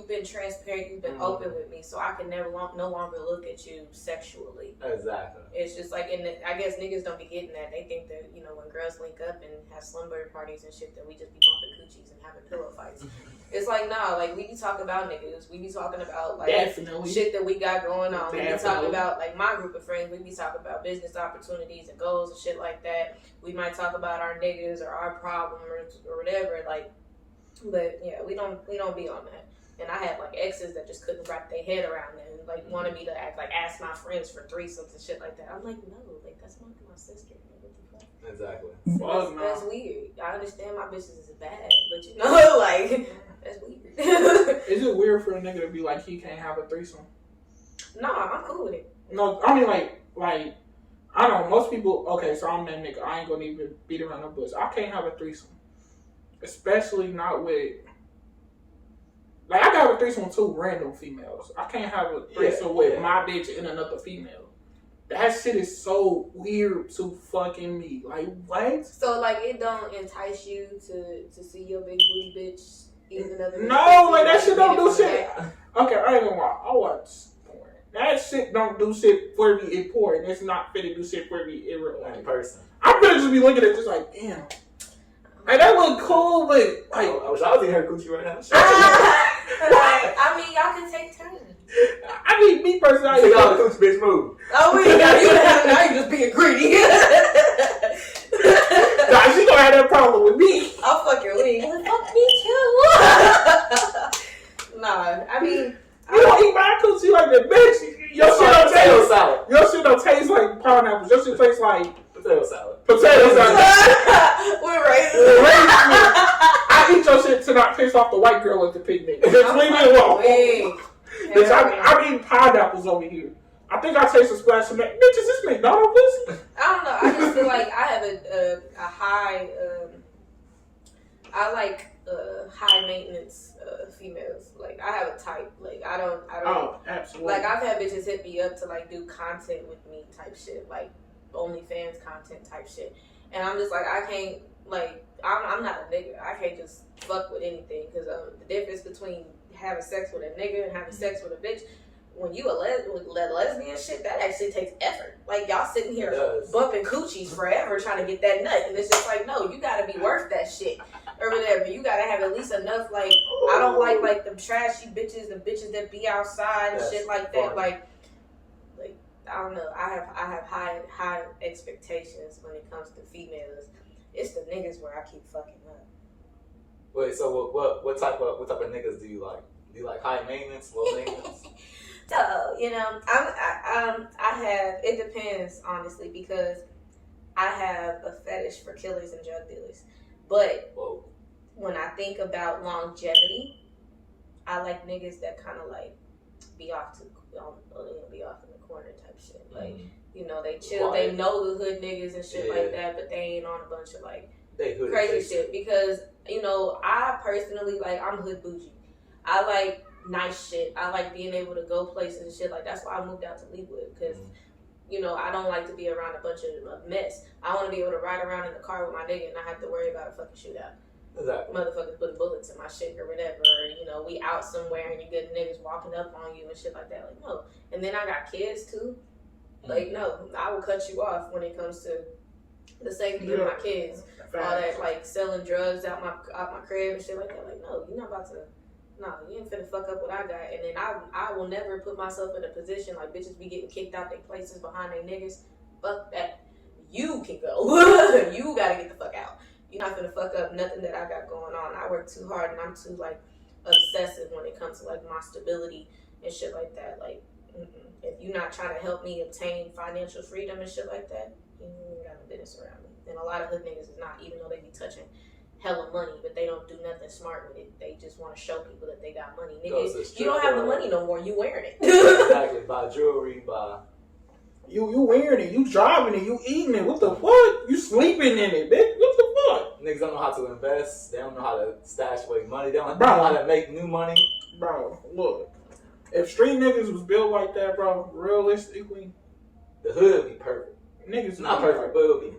S3: been transparent, you've been open with me, so I can no longer look at you sexually.
S2: Exactly.
S3: It's just like, I guess niggas don't be getting that. They think that, you know, when girls link up and have slumber parties and shit, that we just be bumping coochies and having pillow fights. It's like, nah, like, we be talking about niggas. We be talking about, like,
S1: definitely
S3: shit that we got going on.
S1: Definitely.
S3: We be talking about, like, my group of friends, we be talking about business opportunities and goals and shit like that. We might talk about our niggas or our problems or whatever, like, but yeah, we don't be on that. And I had like exes that just couldn't wrap their head around it and like wanted me to ask my friends for threesomes and shit like that. I'm like, no, like, that's my sister. Like, what the fuck?
S2: Exactly.
S3: That's weird. I understand my bitches is bad, but you know, like, that's weird.
S1: Is it weird for a nigga to be like, he can't have a threesome?
S3: Nah, I'm cool with it.
S1: No, I mean like I don't know, most people, okay, so I'm that nigga. I ain't gonna even beat around the bush. I can't have a threesome. Especially not with, like, I can have a threesome with 2 random females. I can't have a threesome with my bitch and another female. That shit is so weird to fucking me. Like, what?
S3: So, like, it don't entice you to see your big booty bitch eating another bitch?
S1: No, like, that shit don't do shit. Okay, I ain't gonna lie. I watch porn. That shit don't do shit for me in porn. It's not fit to do shit for me in real life.
S2: In person.
S1: I'm gonna just be looking at this like, damn. Like, that look cool, but like,
S2: I wish I was in her coochie right now.
S3: Like, I mean, y'all can take turns.
S1: I mean, me personally,
S2: Take all the coochie, bitch, move.
S3: Oh, now you just being greedy.
S1: nah, she gonna have that problem with me.
S3: I'll fuck your wing. Fuck me too.
S1: like
S2: Potato salad.
S1: potatoes.
S3: We're raisins.
S1: I eat your shit to not piss off the white girl at the picnic. Just leave me alone. Bitch, I'm eating pineapples over here. I think I taste a splash of Bitch, is this McDonald's pussy?
S3: I don't know. I just feel like I have a high. I like high maintenance females. Like I have a type. Like I don't.
S1: Oh, absolutely.
S3: Like I've had bitches hit me up to like do content with me type shit, like OnlyFans content type shit, and I'm just like I can't. Like I'm not a nigga. I can't just fuck with anything because the difference between having sex with a nigga and having sex with a bitch. When you with lesbian shit, that actually takes effort. Like y'all sitting here bumping coochies forever trying to get that nut, and it's just like, no, you gotta be worth that shit or whatever. You gotta have at least enough. Like I don't like them trashy bitches, the bitches that be outside and shit like that. Like I don't know. I have high expectations when it comes to females. It's the niggas where I keep fucking up.
S2: Wait, so what type of niggas do you like? Do you like high maintenance, low maintenance?
S3: So, you know, I have, it depends, honestly, because I have a fetish for killers and drug dealers. But when I think about longevity, I like niggas that kind of like be off be off in the corner type shit. Like, you know, they chill, they know the hood niggas and shit like that, but they ain't on a bunch of like crazy shit. Because, you know, I personally, like, I'm hood bougie. I like nice shit. I like being able to go places and shit. Like, that's why I moved out to Leawood, because, you know, I don't like to be around a bunch of mess. I want to be able to ride around in the car with my nigga and not have to worry about a fucking shootout.
S2: Exactly.
S3: Motherfuckers putting bullets in my shit or whatever. Or, you know, we out somewhere and you get niggas walking up on you and shit like that. Like, no. And then I got kids, too. Like, no. I will cut you off when it comes to the safety of my kids. All that, like, selling drugs out my crib and shit like that. Like, no, you're not about to... No, you ain't finna fuck up what I got. And then I will never put myself in a position like bitches be getting kicked out their places behind their niggas. Fuck that. You can go. You gotta get the fuck out. You're not finna fuck up nothing that I got going on. I work too hard and I'm too like obsessive when it comes to like my stability and shit like that. Like, if you're not trying to help me obtain financial freedom and shit like that, you ain't got no business around me. And a lot of hood niggas is not, even though they be touching hella money, but they don't do nothing smart with it. They just want to show people that they got money. Nigga, you don't have the money no more. You wearing it.
S2: Exactly. Buy jewelry, buy.
S1: You wearing it. You driving it. You eating it. What the fuck? You sleeping in it, bitch. What the fuck?
S2: Niggas don't know how to invest. They don't know how to stash away money. They don't know how to make new money.
S1: Bro, look. If street niggas was built like that, bro, realistically,
S2: the hood would be perfect.
S1: Niggas
S2: not perfect, but it would be.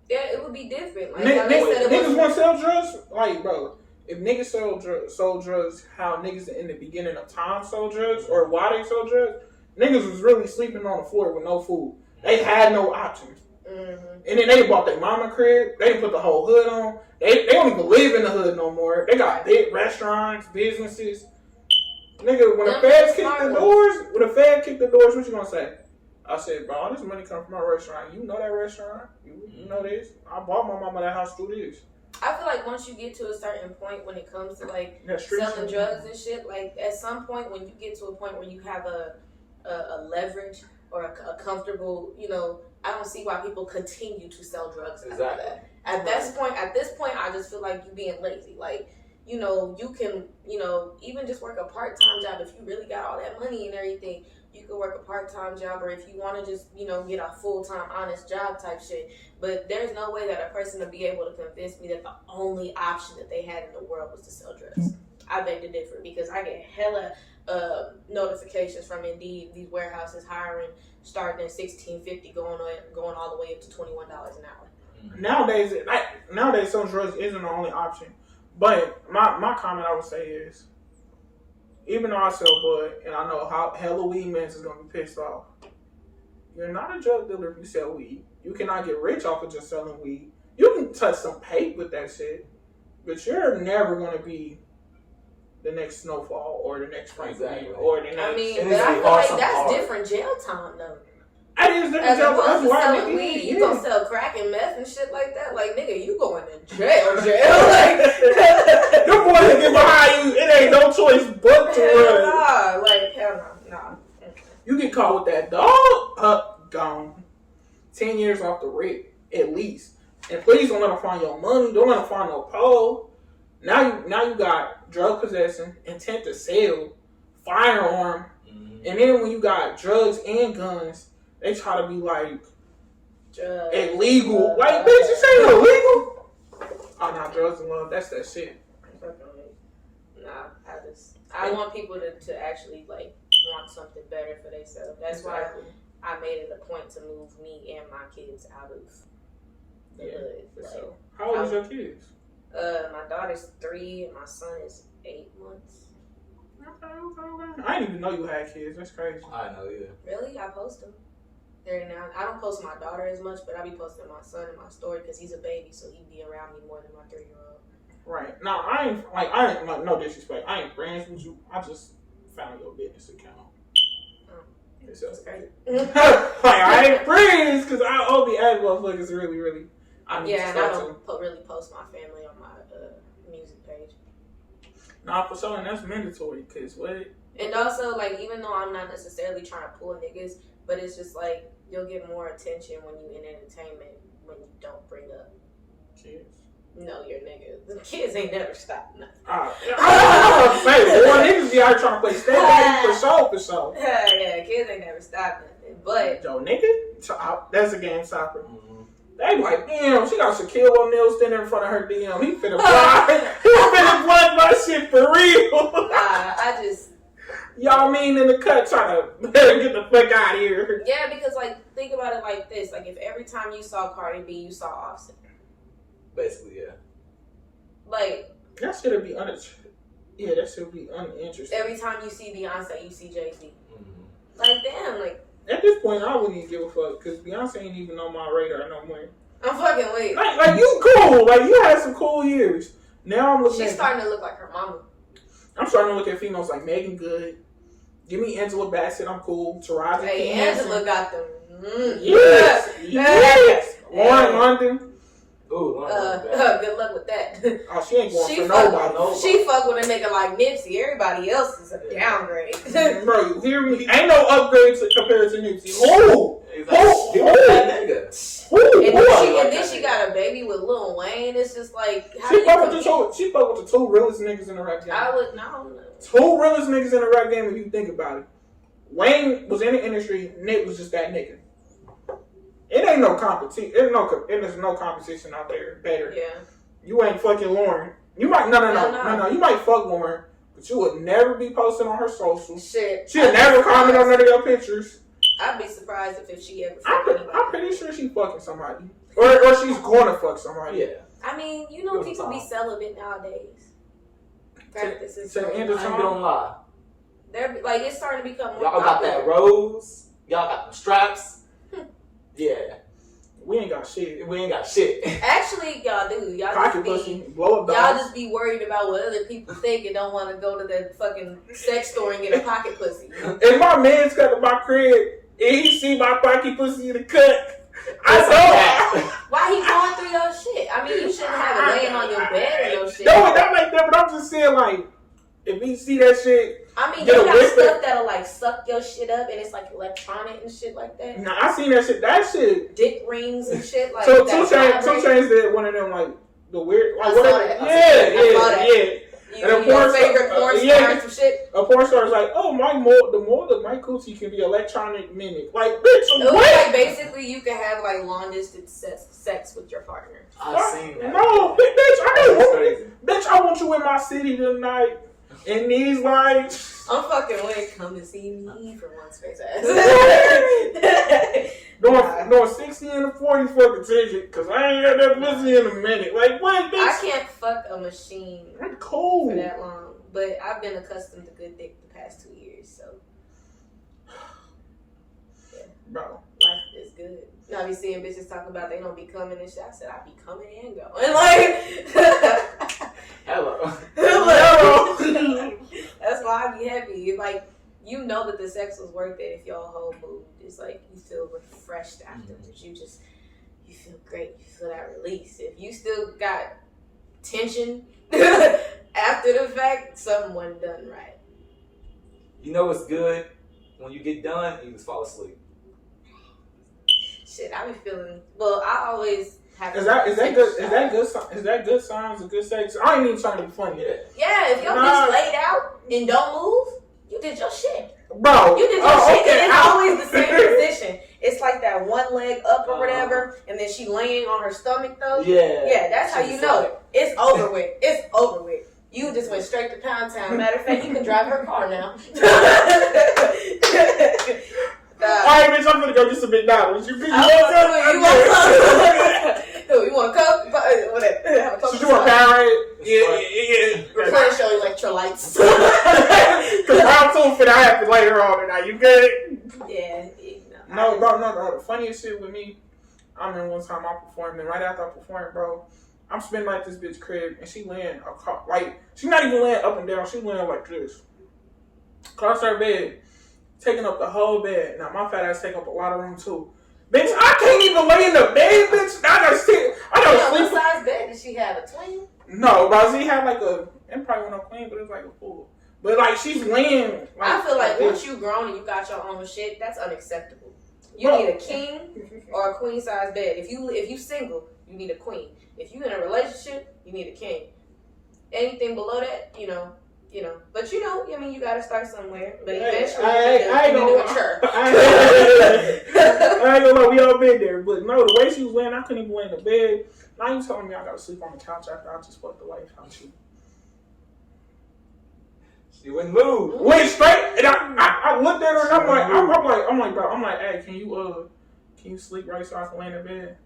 S3: Yeah, it would be different. Like,
S1: niggas want to sell drugs? Like, bro, if niggas sold drugs how niggas in the beginning of time sold drugs, or why they sold drugs, niggas was really sleeping on the floor with no food. They had no options. And then they bought their mama crib. They didn't put the whole hood on. They don't even live in the hood no more. They got big restaurants, businesses. Nigga, when the feds kick the doors, what you gonna say? I said, bro, all this money come from my restaurant. You know that restaurant. You know this. I bought my mama that house through this.
S3: I feel like once you get to a certain point when it comes to like selling drugs and shit, like at some point when you get to a point where you have a leverage or a comfortable, you know, I don't see why people continue to sell drugs.
S2: Exactly.
S3: At this point, I just feel like you being lazy. Like, you know, you can, you know, even just work a part-time job if you really got all that money and everything. You could work a part-time job, or if you want to just, you know, get a full-time honest job type shit. But there's no way that a person would be able to convince me that the only option that they had in the world was to sell drugs. I beg to differ, because I get hella notifications from Indeed, these warehouses hiring, starting at $16.50, going all the way up to $21 an hour.
S1: Nowadays, selling drugs isn't the only option. But my comment I would say is, even though I sell bud, and I know how hella weed men is going to be pissed off, you're not a drug dealer if you sell weed. You cannot get rich off of just selling weed. You can touch some paper with that shit, but you're never going to be the next Snowfall or the next Franklin or the next...
S3: I mean, but I feel like that's different jail time, though.
S1: That is different jail time.
S3: That's why weed, you gonna sell crack and meth and shit like that? Like, nigga, you going to jail. Like,
S1: your boys get behind you. It ain't no choice but to run.
S3: Nah, like, hell no. Nah.
S1: You get caught with that dog, gone. 10 years off the rip, at least. And please don't let them find your money. Don't let them find no pole. Now you got drug possession, intent to sell, firearm, and then when you got drugs and guns, they try to be like illegal. Like, bitch, you say illegal? Oh, no, drugs and love, that's that shit.
S3: Nah, I want people to actually like want something better for themselves. That's why I made it a point to move me and my kids out of the hood. Like,
S1: how old is your kids?
S3: My daughter's 3 and my son is 8 months.
S1: Okay. I didn't even know you had kids. That's crazy.
S2: I know, yeah.
S3: Really? I post them. I don't post my daughter as much, but I be posting my son in my story because he's a baby, so he'd be around me more than my 3-year-old.
S1: Right. Now, I ain't like, no disrespect. I ain't friends with you. I just found your business account.
S3: That's crazy.
S1: Like, I ain't friends because I only add motherfuckers really, really. I
S3: don't really post my family on my music page.
S1: Nah, for sure, and that's mandatory because what?
S3: And also, like, even though I'm not necessarily trying to pull niggas, but it's just like you'll get more attention when you in entertainment when you don't bring up
S1: kids.
S3: No, you're niggas. The kids ain't never stopped nothing.
S1: I was about to say, boy, niggas be out trying to play stand for sure.
S3: Yeah, kids ain't never stopped nothing. But
S1: yo, nigga, that's a game stopper. They be like, damn, she got Shaquille O'Neal standing in front of her DM. He finna blood my shit for real.
S3: I just...
S1: Y'all mean in the cut trying to get the fuck out of here.
S3: Yeah, because, like, think about it like this. Like, if every time you saw Cardi B, you saw Offset.
S2: Basically, yeah.
S3: Like...
S1: That shit'd be that should be uninteresting.
S3: Every time you see Beyonce, you see Jay-Z. Mm-hmm. Like, damn, like...
S1: At this point, I wouldn't even give a fuck because Beyonce ain't even on my radar no more.
S3: I'm fucking weak.
S1: Like you cool. Like, you had some cool years. Now I'm looking
S3: She's starting to look like her mama.
S1: I'm starting to look at females like Megan Good. Give me Angela Bassett. I'm cool. Taraji
S3: Hey,
S1: Henson.
S3: Angela got them.
S1: Yes. Lauren London.
S2: Ooh,
S3: good luck with that.
S1: Oh, she ain't going for nobody.
S3: She fuck with a nigga like Nipsey. Everybody else is a downgrade.
S1: Bro, you hear me? Ain't no upgrade compared to Nipsey. Who?
S3: And then she got a baby with Lil Wayne. It's just like
S1: she fuck with the two realest niggas in the rap game.
S3: I would know.
S1: Two realest niggas in the rap game if you think about it. Wayne was in the industry. Nick was just that nigga. It ain't no competition. There's no competition out there better.
S3: Yeah.
S1: You ain't fucking Lauren. You might no. You might fuck Lauren, but you would never be posting on her socials.
S3: Shit.
S1: She'll never comment on none of your pictures.
S3: I'd be surprised if she ever.
S1: I'm pretty sure she's fucking somebody, or she's going to fuck somebody.
S2: Yeah.
S3: I mean, you know, people be celibate nowadays. Practices.
S1: To the end of time.
S2: Don't lie.
S3: They're like it's starting to become more.
S2: Y'all got that rose. Y'all got them straps. Yeah.
S1: We ain't got shit.
S3: Actually, y'all do. Y'all
S1: pocket
S3: just
S1: pussy, blow up dogs.
S3: Y'all just be worried about what other people think and don't want to go to the fucking sex store and get a pocket pussy.
S1: If my man's cut to my crib and he see my pocket pussy in the cut, I know.
S3: Why he going through your shit? I mean, you shouldn't have it laying on your bed or your shit.
S1: No, not like that. But I'm just saying, like, if he see that shit.
S3: I mean, you got stuff that'll like suck your shit up and it's like electronic and shit like that.
S1: Nah, I seen that shit. That shit.
S3: Dick rings and shit like
S1: so
S3: that.
S1: 2 Chainz did one of them like the weird. Like,
S3: I saw that.
S1: Yeah.
S3: And your favorite porn star and some shit.
S1: A porn star is like, oh the more the my coochie can be electronic mimic. Like, bitch,
S3: it was like basically you can have like long distance sex with your partner.
S2: I seen that.
S1: No, bitch, I want you in my city tonight. In these lights.
S3: I'm fucking weak. Come and see me for one space ass.
S1: Doing 60 and a 40 for contingent because I ain't got that pussy in a minute. Like, what, bitch?
S3: I can't fuck a machine
S1: for
S3: that long. But I've been accustomed to good dick the past 2 years, so. Yeah.
S1: Bro.
S3: Life is good. Now I be seeing bitches talking about they don't be coming and shit. I said I be coming and going. Like
S2: Hello.
S3: That's why I be happy. Like, you know that the sex was worth it if your whole mood is like you feel refreshed afterwards. You feel great. You feel that release. If you still got tension after the fact, something wasn't done right.
S2: You know what's good? When you get done, you just fall asleep.
S3: Shit, I be feeling. Well, I always have.
S1: Is that good? Is that good signs of good sex? I ain't even trying to be funny.
S3: Yeah, if your bitch laid out and don't move, you did your shit.
S1: Bro,
S3: You did your shit.
S1: okay.
S3: And it's always the same position. It's like that one leg up or whatever, and then she laying on her stomach though.
S2: Yeah,
S3: that's how you know it's over with. It's over with. You just went straight to Pound Town. Matter of fact, you can drive her car now.
S1: Alright, bitch, I'm gonna go get some McDonald's. You want
S3: You want a Coke? Whatever.
S1: So you want Powerade? Yeah.
S3: Replenish your electrolytes.
S1: Because round 2 finna happen later on tonight. You good?
S3: Yeah.
S1: No. The funniest shit with me, I remember one time I performed, and right after I performed, bro, I'm spinning like this bitch crib, and she laying like, she's not even laying up and down, she laying like this. Across her bed, taking up the whole bed. Now, my fat ass take up a lot of room, too. Bitch, I can't even lay in the bed, bitch. I gotta sleep.
S3: What size bed did she have? A twin?
S1: No, bro, she had like it probably wasn't a queen, but it was like a full. But like, she's laying. Like,
S3: I feel like once you grown and you got your own shit, that's unacceptable. You need a king or a queen size bed. If you single, you need a queen. If you in a relationship, you need a king. Anything below that, you know. But I mean, you gotta start somewhere. But eventually, you need to mature.
S1: I ain't gonna lie, we all been there. But no, the way she was laying, I couldn't even lay in the bed. Now you telling me I gotta sleep on the couch after I just fucked the life out you.
S2: She wouldn't move.
S1: Went straight, and I looked at her, and I'm like, bro, hey, can you sleep right so I can lay in the bed?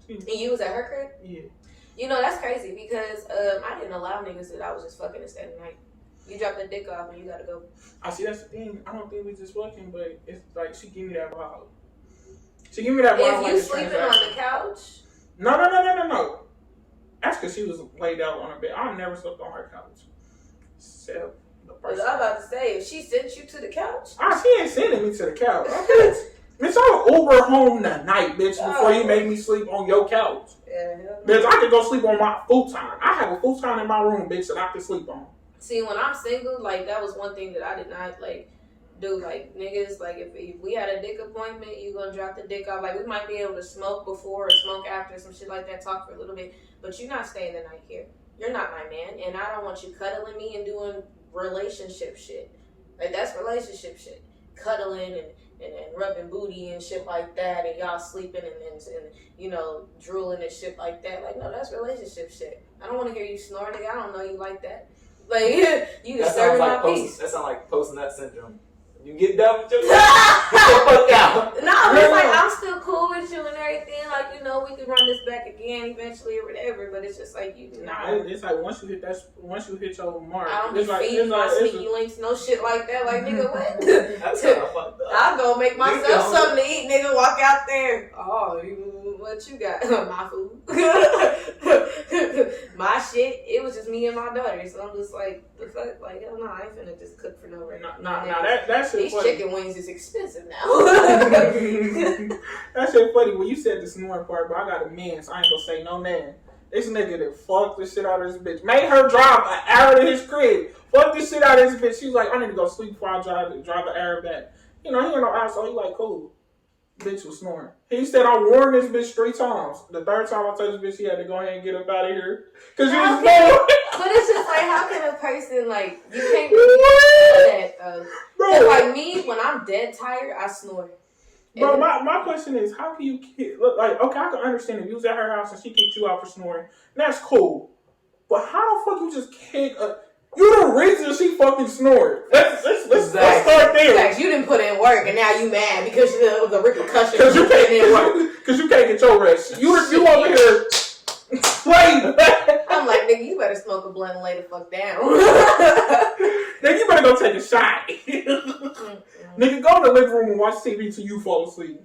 S3: And you was at her crib?
S1: Yeah.
S3: That's crazy because I didn't allow niggas that I was just fucking and staying the night. You drop the dick off and you gotta go.
S1: I see, that's the thing. I don't think we just fucking, but it's like she give me that vibe. She give me that vibe.
S3: If you sleeping on the couch?
S1: No. That's because she was laid out on her bed. I never slept on her couch. Except the first
S3: I was about to say, if she sent you to the couch?
S1: She ain't sending me to the couch. Bitch, I would Uber home tonight, bitch, before you make me sleep on your couch.
S3: Yeah.
S1: Bitch, I could go sleep on my futon. I have a futon in my room, bitch, that I can sleep on.
S3: See, when I'm single, like, that was one thing that I did not, like, do. Like, niggas, like, if we had a dick appointment, you gonna drop the dick off. Like, we might be able to smoke before or smoke after, some shit like that, talk for a little bit, but you're not staying the night here. You're not my man, and I don't want you cuddling me and doing relationship shit. Like, that's relationship shit. Cuddling and rubbing booty and shit like that, and y'all sleeping and drooling and shit like that. Like, no, that's relationship shit. I don't want to hear you snoring. I don't know you like that. Like, you disturbing my peace.
S2: That sounds like post-nut syndrome. You get done with your get the fuck out.
S3: No, it's like I'm still cool with you and everything. Like, we could run this back again eventually or whatever. But it's just like
S1: It's like once you hit your mark.
S3: I don't be feeding my sneaky links, no shit like that. Like, nigga, what?
S2: That's kind of fucked up.
S3: I'll go make myself something to eat, nigga. Walk out there. Oh, what you got? My food. My shit. It was just me and my daughter. So I'm just like, the fuck? Like, hell no, I ain't finna just cook for no reason.
S1: That's
S3: These chicken wings is expensive now.
S1: That shit funny when you said the snoring part, but I got a man, so I ain't gonna say no man. This nigga that fucked the shit out of this bitch. Made her drive an hour to his crib. Fucked the shit out of this bitch. She was like, I need to go sleep before I drive an hour back. He ain't no asshole. He like, cool. Bitch was snoring. He said, I warned this bitch 3 times. The 3rd time I told this bitch he had to go ahead and get up out of here. Because you was snoring.
S3: But it's just like, how can a person, like, you can't really do that, Because, like, me, when I'm dead tired, I snore.
S1: Bro, my question is, how can you look like, okay, I can understand if you was at her house and she kicked you out for snoring. That's cool. But how the fuck you just kick you the reason she fucking snored. Let's start there.
S3: Exactly. You didn't put in work and now you mad because of the repercussions.
S1: Because you can't get work. Because you can't get your rest. You over here playing.
S3: I'm like, nigga, you better smoke a blunt and lay the fuck down.
S1: Nigga, you better go take a shot. Nigga, go in the living room and watch TV till you fall asleep.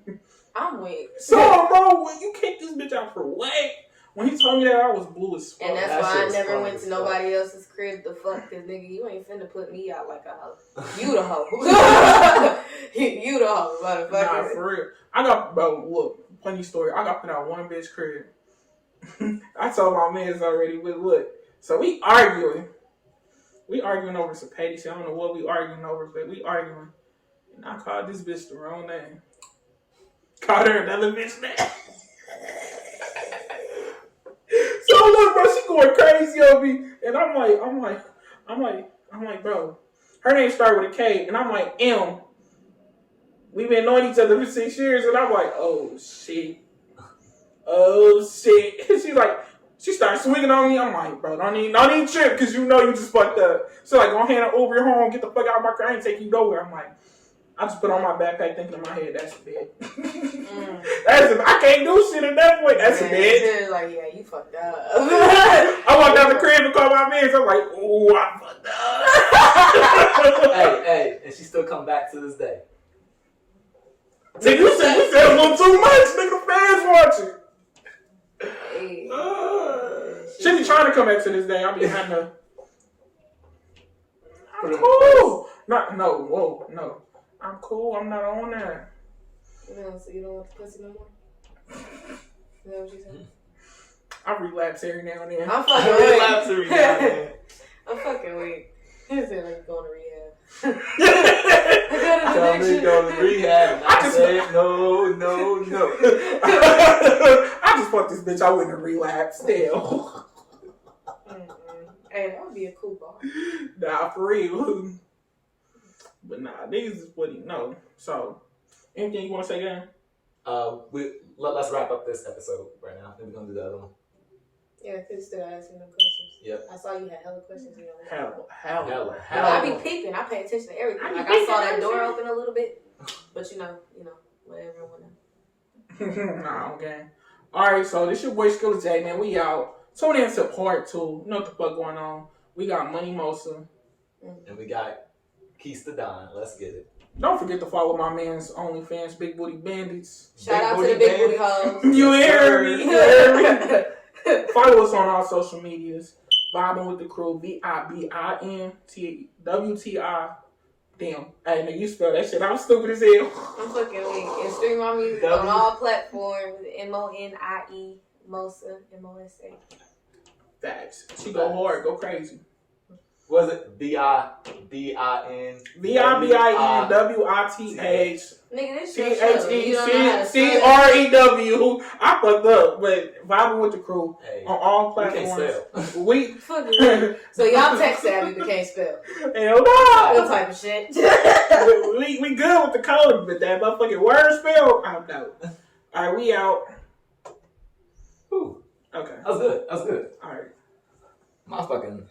S3: I'm weak.
S1: So, bro, when you kicked this bitch out for what? When he told me that, I was blue as fuck.
S3: And that's why I never went to nobody else's crib to fuck, because nigga, you ain't finna put me out like a hoe. You the hoe. You the hoe, motherfucker.
S1: Nah, for real. Bro, look, funny story. I got put out one bitch crib. I told my mans already, but look. So we arguing. We arguing over some petty shit. I don't know what we arguing over, but we arguing. And I called this bitch the wrong name. Called her another bitch now. So look, bro, she going crazy on me, and I'm like, bro, her name started with a K, and I'm like, M. We've been knowing each other for 6 years, and I'm like, oh shit. She started swinging on me. I'm like, bro, don't even trip, because you know you just fucked up. So like, go ahead and Uber home, get the fuck out of my car, I ain't take you nowhere. I'm like, I just put on my backpack thinking in my head, that's a bed. I can't do shit at that point. That's a bed.
S3: Like, yeah, you fucked up.
S1: I walked out the crib and called my man. So I'm like, ooh, I fucked up.
S2: hey, and she still come back to this day.
S1: Nigga, you said a little too much. Nigga, the fans watching.
S3: Hey.
S1: She be trying to come back to this day. I be having to. I'm cool. No. I'm cool. I'm not on that.
S3: No, so you don't want the pussy no more? Is that what you said?
S1: I relapse every now and then.
S3: I'm fucking weak. I'm fucking weak. He said like going to rehab. I got an addiction.
S2: Go to rehab. I said no.
S1: I just fucked this bitch. I wouldn't relapse. Still.
S3: Hey, that would be a cool bar.
S1: Nah, for real. But nah, these is what he know. So, anything you want to say, Dan?
S2: Let's wrap up this episode right now. Then we're gonna do the other one.
S3: Yeah, because still asking them questions.
S2: Yep.
S3: I saw you had hella questions in your list.
S1: Hella.
S3: I be peeping. I pay attention to everything. Like I saw that door open a little bit, but you know, whatever.
S1: Nah, okay. All right, so this your boy Skilla J, man. We out. Tune in to part 2. You know what the fuck going on. We got Money Mosa.
S2: And we got Keys to Don. Let's get it.
S1: Don't forget to follow my man's OnlyFans, Big Booty Bandits.
S3: Shout out to the Big Booty Hoes.
S1: You hear me? Follow us on all social medias. Vibin with the Crew. VIBINTWTI. Damn. Hey, nigga, you spell that shit. I'm stupid as hell.
S3: I'm fucking weak. And stream my music on all platforms. MONIE, Mosa, MOSA.
S1: Facts. She go hard. Go crazy.
S2: Was it VIBIN?
S1: VIBINWITH.
S3: Nigga, this shit
S1: CHECCREW. I fucked up, but Vibing with the Crew on all platforms. We
S3: fuck it. So y'all tech savvy but can't spell.
S1: Hell no.
S3: That type of shit.
S1: we good with the code, but that motherfucking word spell, I don't know. All right, we out.
S2: Ooh.
S1: Okay.
S2: That was good.
S1: All right.
S2: My fucking